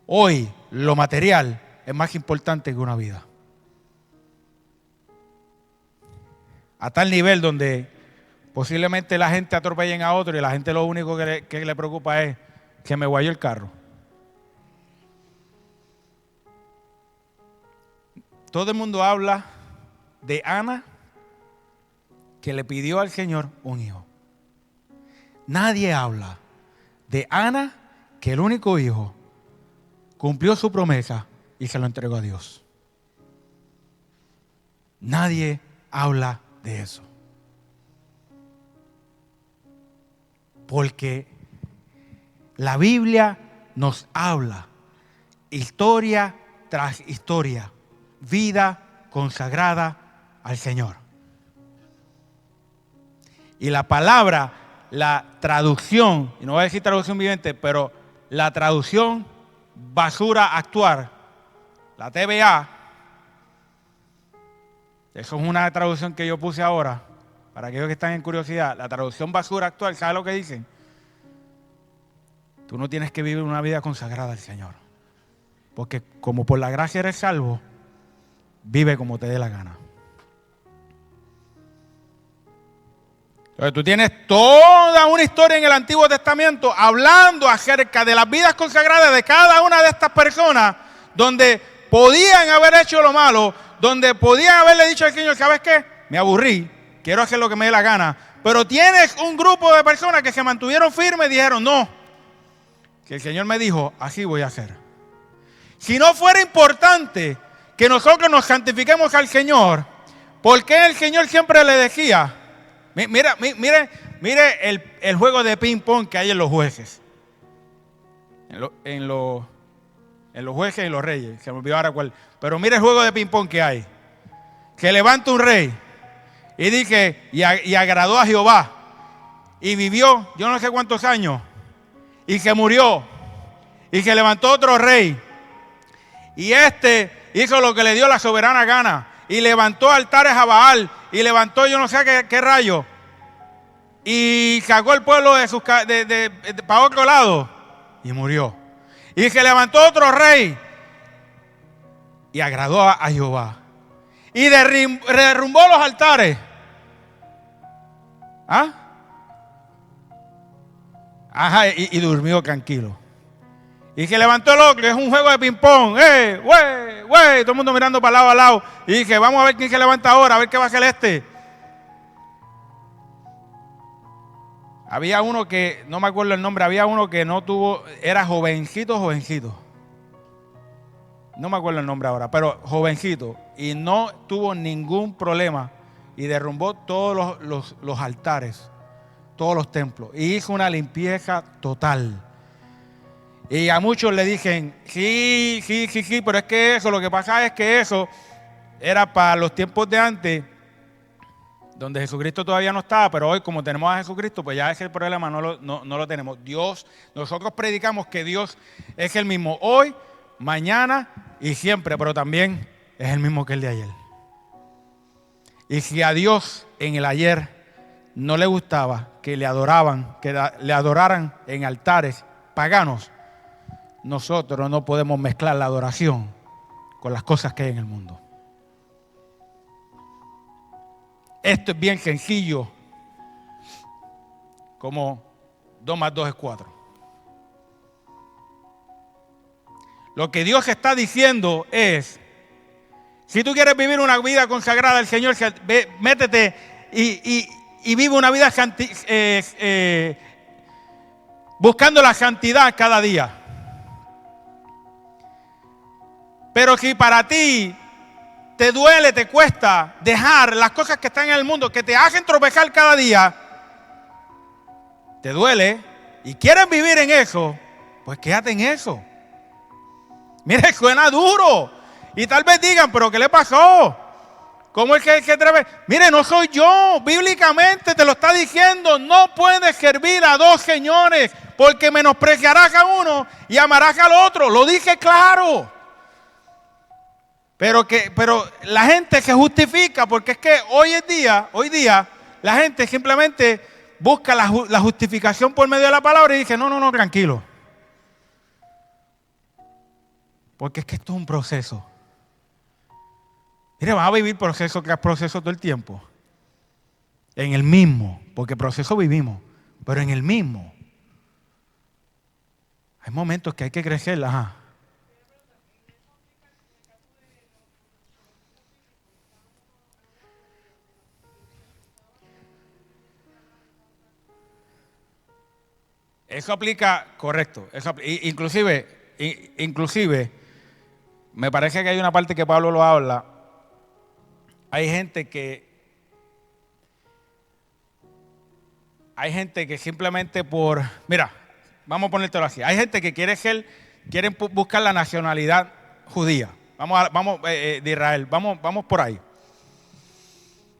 A: Hoy lo material es más importante que una vida. A tal nivel donde posiblemente la gente atropellen a otro y la gente lo único que le preocupa es que me guayó el carro. Todo el mundo habla de Ana, que le pidió al Señor un hijo. Nadie habla de Ana, que el único hijo cumplió su promesa y se lo entregó a Dios. Nadie habla de eso. Porque la Biblia nos habla historia tras historia, vida consagrada al Señor. Y la palabra, la traducción, y no voy a decir traducción viviente, pero la traducción basura actuar, la TVA, eso es una traducción que yo puse ahora, para aquellos que están en curiosidad, la traducción basura actual, ¿sabe lo que dicen? Tú no tienes que vivir una vida consagrada al Señor, porque como por la gracia eres salvo, vive como te dé la gana. Entonces, tú tienes toda una historia en el Antiguo Testamento hablando acerca de las vidas consagradas de cada una de estas personas, donde podían haber hecho lo malo, donde podían haberle dicho al Señor, ¿sabes qué? Me aburrí, quiero hacer lo que me dé la gana. Pero tienes un grupo de personas que se mantuvieron firmes y dijeron, no, que el Señor me dijo, así voy a hacer. Si no fuera importante que nosotros nos santifiquemos al Señor, ¿por qué el Señor siempre le decía? Mire el juego de ping pong que hay en los jueces. En los jueces y los reyes. Se me olvidó ahora cuál. Pero mire el juego de ping pong que hay. Que levanta un rey y dice, y agradó a Jehová. Y vivió yo no sé cuántos años. Y se murió. Y se levantó otro rey. Y este hizo lo que le dio la soberana gana. Y levantó altares a Baal. Y levantó yo no sé qué rayo. Y sacó el pueblo para otro lado. Y murió. Y se levantó otro rey. Y agradó a Jehová. Y derrumbó los altares. ¿Ah? Ajá, y durmió tranquilo. Y se levantó el otro, es un juego de ping-pong. ¡Güey! Todo el mundo mirando para lado a lado. Y dije, vamos a ver quién se levanta ahora, a ver qué va a hacer este. Había uno que, no me acuerdo el nombre, había uno que no tuvo, era jovencito. No me acuerdo el nombre ahora, pero jovencito. Y no tuvo ningún problema. Y derrumbó todos los altares, todos los templos. Y hizo una limpieza total. Y a muchos le dicen, sí, pero es que eso, lo que pasa es que eso era para los tiempos de antes, donde Jesucristo todavía no estaba, pero hoy como tenemos a Jesucristo, pues ya ese problema no lo tenemos. Dios, nosotros predicamos que Dios es el mismo hoy, mañana y siempre, pero también es el mismo que el de ayer. Y si a Dios en el ayer no le gustaba que le adoraran en altares paganos, nosotros no podemos mezclar la adoración con las cosas que hay en el mundo. Esto es bien sencillo, como 2 más 2 es 4. Lo que Dios está diciendo es, si tú quieres vivir una vida consagrada al Señor, métete y vive una vida buscando la santidad cada día. Pero si para ti te duele, te cuesta dejar las cosas que están en el mundo, que te hacen tropezar cada día, te duele y quieres vivir en eso, pues quédate en eso. Mire, suena duro. Y tal vez digan, ¿pero qué le pasó? ¿Cómo es que atreve? Mire, no soy yo. Bíblicamente te lo está diciendo. No puedes servir a dos señores, porque menospreciarás a uno y amarás al otro. Lo dice claro. Pero la gente se justifica, porque es que hoy día, la gente simplemente busca la justificación por medio de la palabra y dice, no, tranquilo. Porque es que esto es un proceso. Mire, vas a vivir proceso tras proceso todo el tiempo. En el mismo, porque proceso vivimos, pero en el mismo. Hay momentos que hay que crecer, ajá. Eso aplica, correcto. Inclusive, me parece que hay una parte que Pablo lo habla. Hay gente que simplemente mira, vamos a ponértelo así. Hay gente que quieren buscar la nacionalidad judía. Vamos de Israel. Vamos por ahí.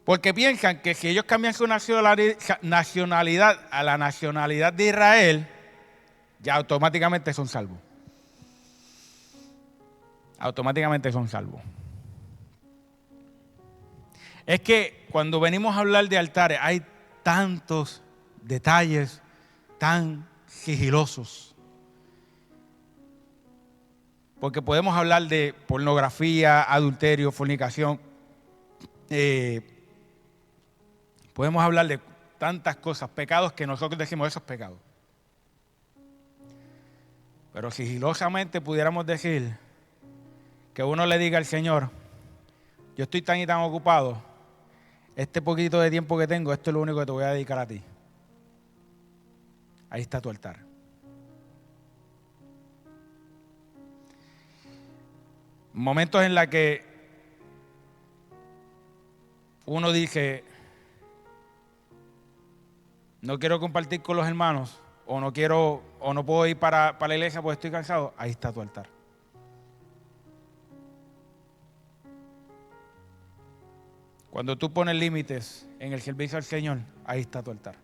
A: Porque piensan que si ellos cambian su nacionalidad a la nacionalidad de Israel, ya automáticamente son salvos. Automáticamente son salvos. Es que cuando venimos a hablar de altares hay tantos detalles tan sigilosos. Porque podemos hablar de pornografía, adulterio, fornicación. Podemos hablar de tantas cosas, pecados que nosotros decimos esos pecados. Pero sigilosamente pudiéramos decir que uno le diga al Señor, yo estoy tan y tan ocupado, este poquito de tiempo que tengo, esto es lo único que te voy a dedicar a ti. Ahí está tu altar. Momentos en los que uno dice, no quiero compartir con los hermanos, o no puedo ir para la iglesia porque estoy cansado, ahí está tu altar. Cuando tú pones límites en el servicio al Señor, ahí está tu altar.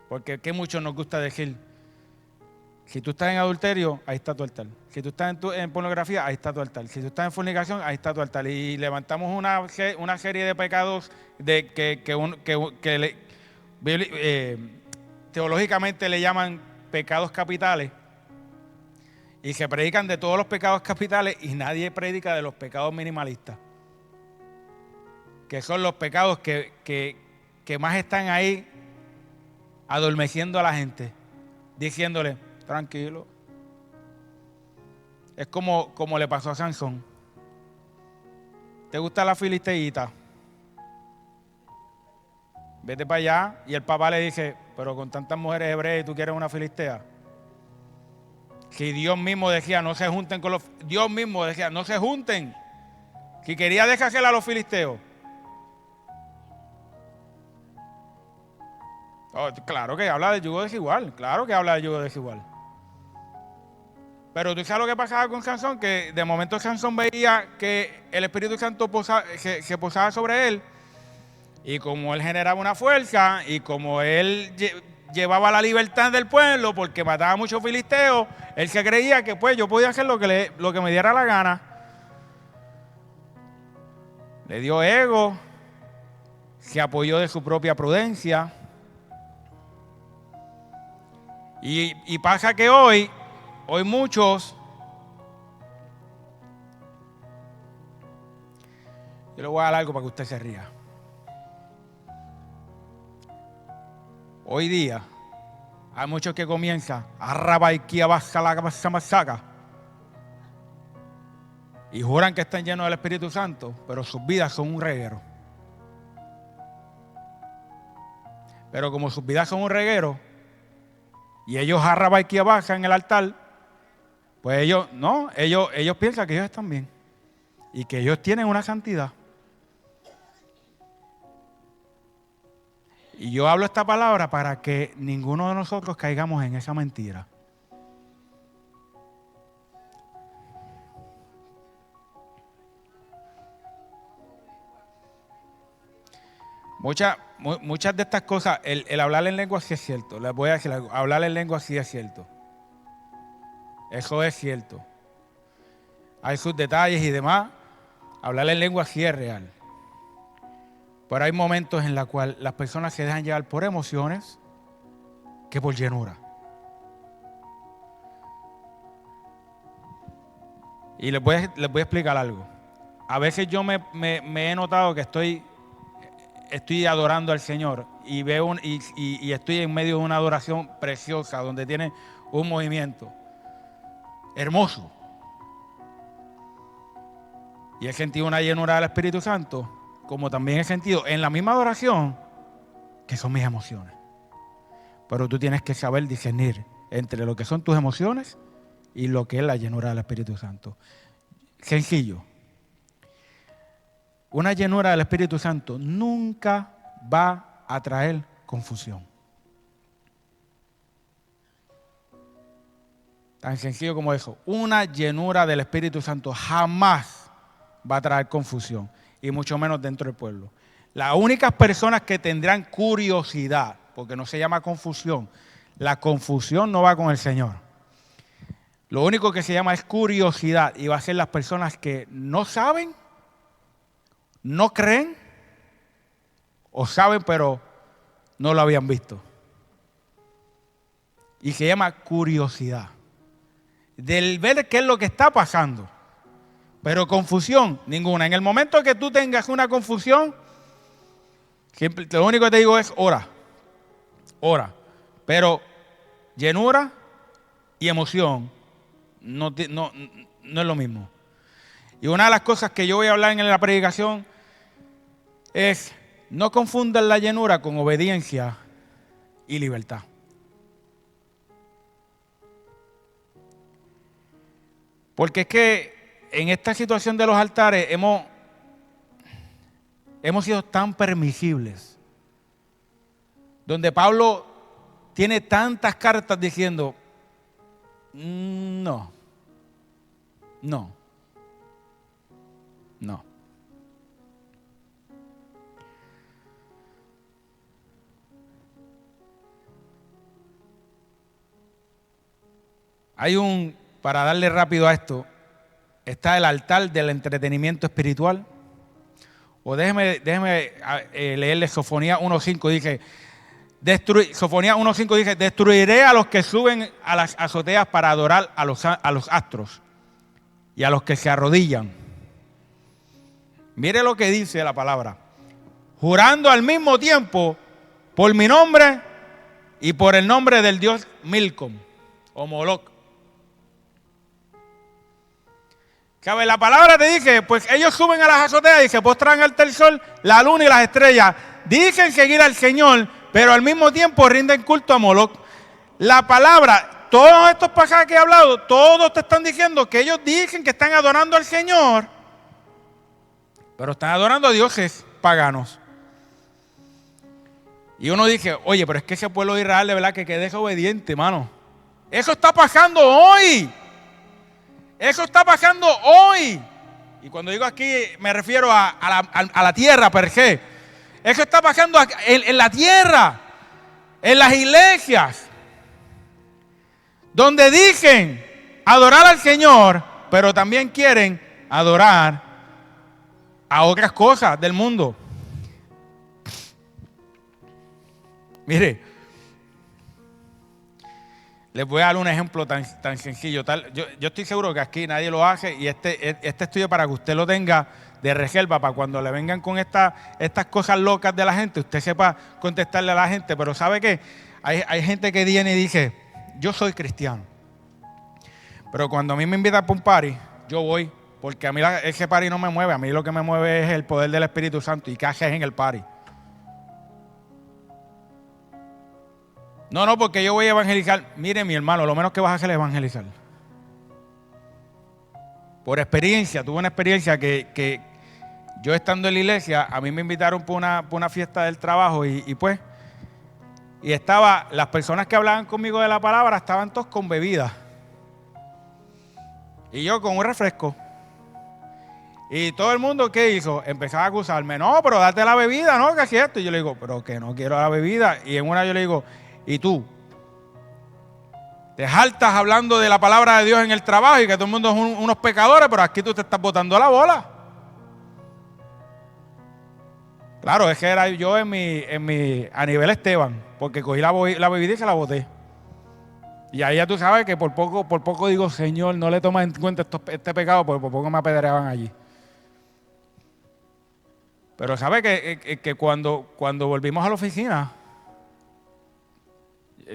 A: Porque que mucho nos gusta decir, si tú estás en adulterio, ahí está tu altar. Si tú estás en pornografía, ahí está tu altar. Si tú estás en fornicación, ahí está tu altar. Y levantamos una serie de pecados teológicamente le llaman pecados capitales. Y se predican de todos los pecados capitales y nadie predica de los pecados minimalistas. Que son los pecados que más están ahí adormeciendo a la gente, diciéndole, tranquilo. Es como le pasó a Sansón. ¿Te gusta la filisteíta? Vete para allá. Y el papá le dice, pero con tantas mujeres hebreas tú quieres una filistea. Si Dios mismo decía, no se junten con Dios mismo decía, no se junten. Si quería dejársela a los filisteos. Oh, claro que habla del yugo desigual. Claro que habla del yugo desigual. Pero tú sabes lo que pasaba con Sansón, que de momento Sansón veía que el Espíritu Santo se posaba sobre él. Y como él generaba una fuerza y como él llevaba la libertad del pueblo porque mataba a muchos filisteos, él se creía que pues yo podía hacer lo que me diera la gana. le dio ego, se apoyó de su propia prudencia. Y pasa que hoy muchos, yo le voy a dar algo para que usted se ría. Hoy día hay muchos que comienzan a rabaiquía baja la masaca y juran que están llenos del Espíritu Santo, pero sus vidas son un reguero. Pero como sus vidas son un reguero y ellos arrabaiquía baja en el altar, pues ellos piensan que ellos están bien y que ellos tienen una santidad. Y yo hablo esta palabra para que ninguno de nosotros caigamos en esa mentira. Muchas de estas cosas, el hablar en lengua sí es cierto. Les voy a decir algo, hablar en lengua sí es cierto. Eso es cierto. Hay sus detalles y demás. Hablar en lengua sí es real. Pero hay momentos en los cuales las personas se dejan llevar por emociones que por llenura. Y les voy a explicar algo. A veces yo me he notado que estoy adorando al Señor y veo y estoy en medio de una adoración preciosa donde tiene un movimiento hermoso. Y he sentido una llenura del Espíritu Santo, como también he sentido en la misma adoración que son mis emociones. Pero tú tienes que saber discernir entre lo que son tus emociones y lo que es la llenura del Espíritu Santo. Sencillo. Una llenura del Espíritu Santo nunca va a traer confusión. Tan sencillo como eso. Una llenura del Espíritu Santo jamás va a traer confusión, y mucho menos dentro del pueblo. Las únicas personas que tendrán curiosidad, porque no se llama confusión, la confusión no va con el Señor. Lo único que se llama es curiosidad, y va a ser las personas que no saben, no creen, o saben pero no lo habían visto. Y se llama curiosidad, del ver qué es lo que está pasando. Pero confusión, ninguna. En el momento que tú tengas una confusión, siempre, lo único que te digo es ora. Pero llenura y emoción no es lo mismo. Y una de las cosas que yo voy a hablar en la predicación es: no confundan la llenura con obediencia y libertad. Porque es que en esta situación de los altares hemos sido tan permisibles, donde Pablo tiene tantas cartas diciendo no. Para darle rápido a esto, está el altar del entretenimiento espiritual. O déjeme leerle Sofonías 1.5, dice, Sofonías 1.5 dice: destruiré a los que suben a las azoteas para adorar a los astros y a los que se arrodillan. Mire lo que dice la palabra: jurando al mismo tiempo por mi nombre y por el nombre del dios Milcom o Moloch. ¿Sabe? La palabra te dice, pues ellos suben a las azoteas y se postran ante el sol, la luna y las estrellas. Dicen seguir al Señor, pero al mismo tiempo rinden culto a Moloch. La palabra, todos estos pasajes que he hablado, todos te están diciendo que ellos dicen que están adorando al Señor, pero están adorando a dioses paganos. Y uno dice, oye, pero es que ese pueblo de Israel de verdad que es desobediente, hermano. Eso está pasando hoy. Eso está pasando hoy. Y cuando digo aquí me refiero a la tierra per se. Eso está pasando en la tierra, en las iglesias, donde dicen adorar al Señor, pero también quieren adorar a otras cosas del mundo. Mire, les voy a dar un ejemplo tan sencillo. Yo estoy seguro que aquí nadie lo hace y este estudio para que usted lo tenga de reserva para cuando le vengan con estas cosas locas de la gente, usted sepa contestarle a la gente. Pero ¿sabe qué? Hay gente que viene y dice, yo soy cristiano. Pero cuando a mí me invitan para un party, yo voy. Porque a mí ese party no me mueve. A mí lo que me mueve es el poder del Espíritu Santo. ¿Y qué haces en el party? No, porque yo voy a evangelizar. Mire, mi hermano, lo menos que vas a hacer es evangelizar. Por experiencia, tuve una experiencia que yo estando en la iglesia, a mí me invitaron por una fiesta del trabajo y las personas que hablaban conmigo de la palabra estaban todos con bebidas. Y yo con un refresco. Y todo el mundo, ¿qué hizo? Empezaba a acusarme. No, pero date la bebida, ¿no? ¿Qué es esto? Y yo le digo, pero que no quiero la bebida. Y en una yo le digo, ¿y tú? Te jaltas hablando de la palabra de Dios en el trabajo y que todo el mundo es unos pecadores, pero aquí tú te estás botando la bola. Claro, es que era yo a nivel Esteban, porque cogí la bebida y se la boté. Y ahí ya tú sabes que por poco digo, Señor, no le tomas en cuenta este pecado, porque por poco me apedreaban allí. Pero sabe que cuando volvimos a la oficina,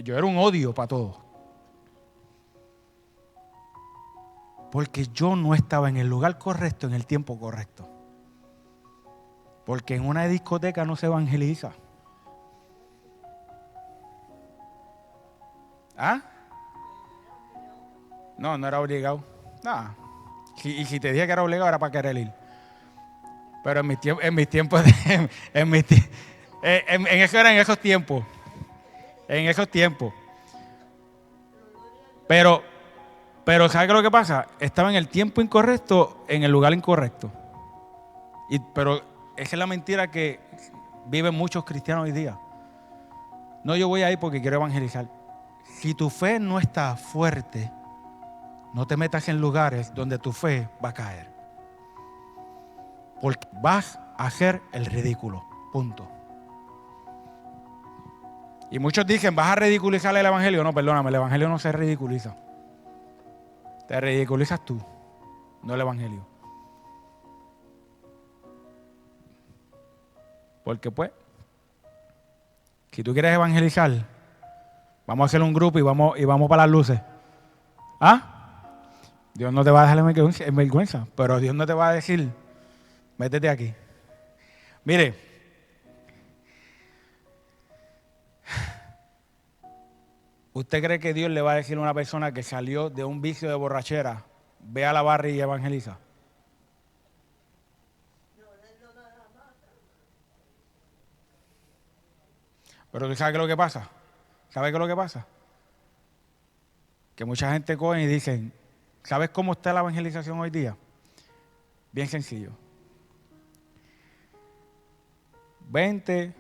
A: yo era un odio para todos. Porque yo no estaba en el lugar correcto, en el tiempo correcto. Porque en una discoteca no se evangeliza. ¿Ah? No era obligado. Nada. Y si te dije que era obligado, era para querer ir. Pero en mis tiempos, en eso era en esos tiempos. En esos tiempos. Pero ¿sabe qué es lo que pasa? Estaba en el tiempo incorrecto, en el lugar incorrecto. Pero esa es la mentira que viven muchos cristianos hoy día. No, yo voy ahí porque quiero evangelizar. Si tu fe no está fuerte, no te metas en lugares donde tu fe va a caer. Porque vas a hacer el ridículo. Punto. Y muchos dicen, ¿vas a ridiculizar el evangelio? No, perdóname, el evangelio no se ridiculiza. Te ridiculizas tú, no el evangelio. Porque pues, si tú quieres evangelizar, vamos a hacer un grupo y vamos para las luces. ¿Ah? Dios no te va a dejar en vergüenza, pero Dios no te va a decir, métete aquí. Mire, ¿usted cree que Dios le va a decir a una persona que salió de un vicio de borrachera, ve a la barra y evangeliza? Pero ¿tú sabes qué es lo que pasa? ¿Sabes qué es lo que pasa? Que mucha gente coge y dicen, ¿sabes cómo está la evangelización hoy día? Bien sencillo. Vente,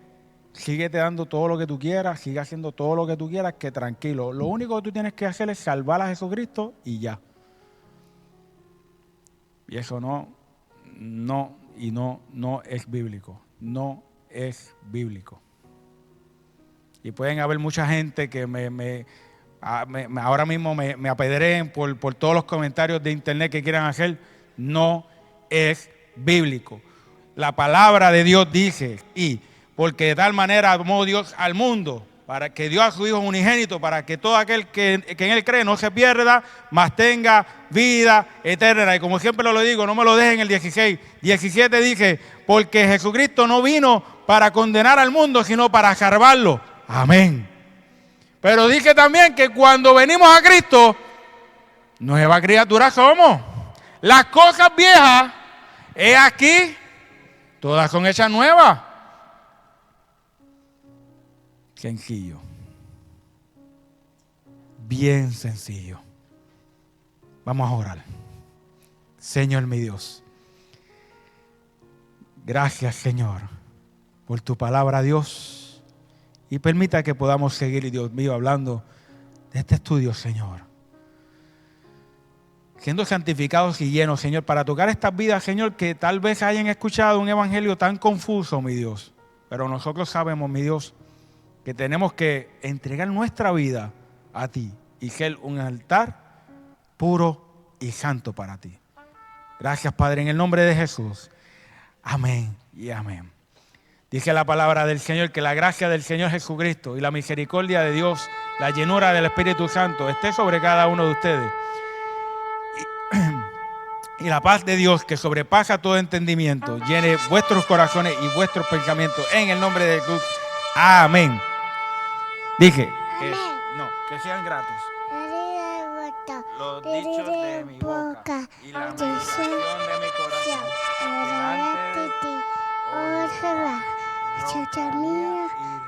A: síguete dando todo lo que tú quieras, sigue haciendo todo lo que tú quieras, que tranquilo. Lo único que tú tienes que hacer es salvar a Jesucristo y ya. Y eso no es bíblico. No es bíblico. Y pueden haber mucha gente que ahora mismo me apedreen por todos los comentarios de internet que quieran hacer. No es bíblico. La palabra de Dios dice, y porque de tal manera amó Dios al mundo, para que dio a su Hijo unigénito, para que todo aquel que en Él cree no se pierda, mas tenga vida eterna. Y como siempre lo digo, no me lo dejen el 16. 17 dice, porque Jesucristo no vino para condenar al mundo, sino para salvarlo. Amén. Pero dice también que cuando venimos a Cristo, nueva criatura somos. Las cosas viejas, he aquí, todas son hechas nuevas. Sencillo. Bien sencillo. Vamos a orar. Señor mi Dios. Gracias, Señor, por tu palabra, Dios. Y permita que podamos seguir, Dios mío, hablando de este estudio, Señor. siendo santificados y llenos, Señor, para tocar estas vidas, Señor, que tal vez hayan escuchado un evangelio tan confuso, mi Dios. Pero nosotros sabemos, mi Dios, que tenemos que entregar nuestra vida a ti y ser un altar puro y santo para ti. Gracias, Padre, en el nombre de Jesús. Amén y amén. Dice la palabra del Señor que la gracia del Señor Jesucristo y la misericordia de Dios, la llenura del Espíritu Santo esté sobre cada uno de ustedes. Y la paz de Dios, que sobrepasa todo entendimiento, llene vuestros corazones y vuestros pensamientos en el nombre de Jesús. Amén. Dije que sean gratos los dichos de mi boca y la meditación de mi corazón delante de ti, oh Jehová, escucha mía y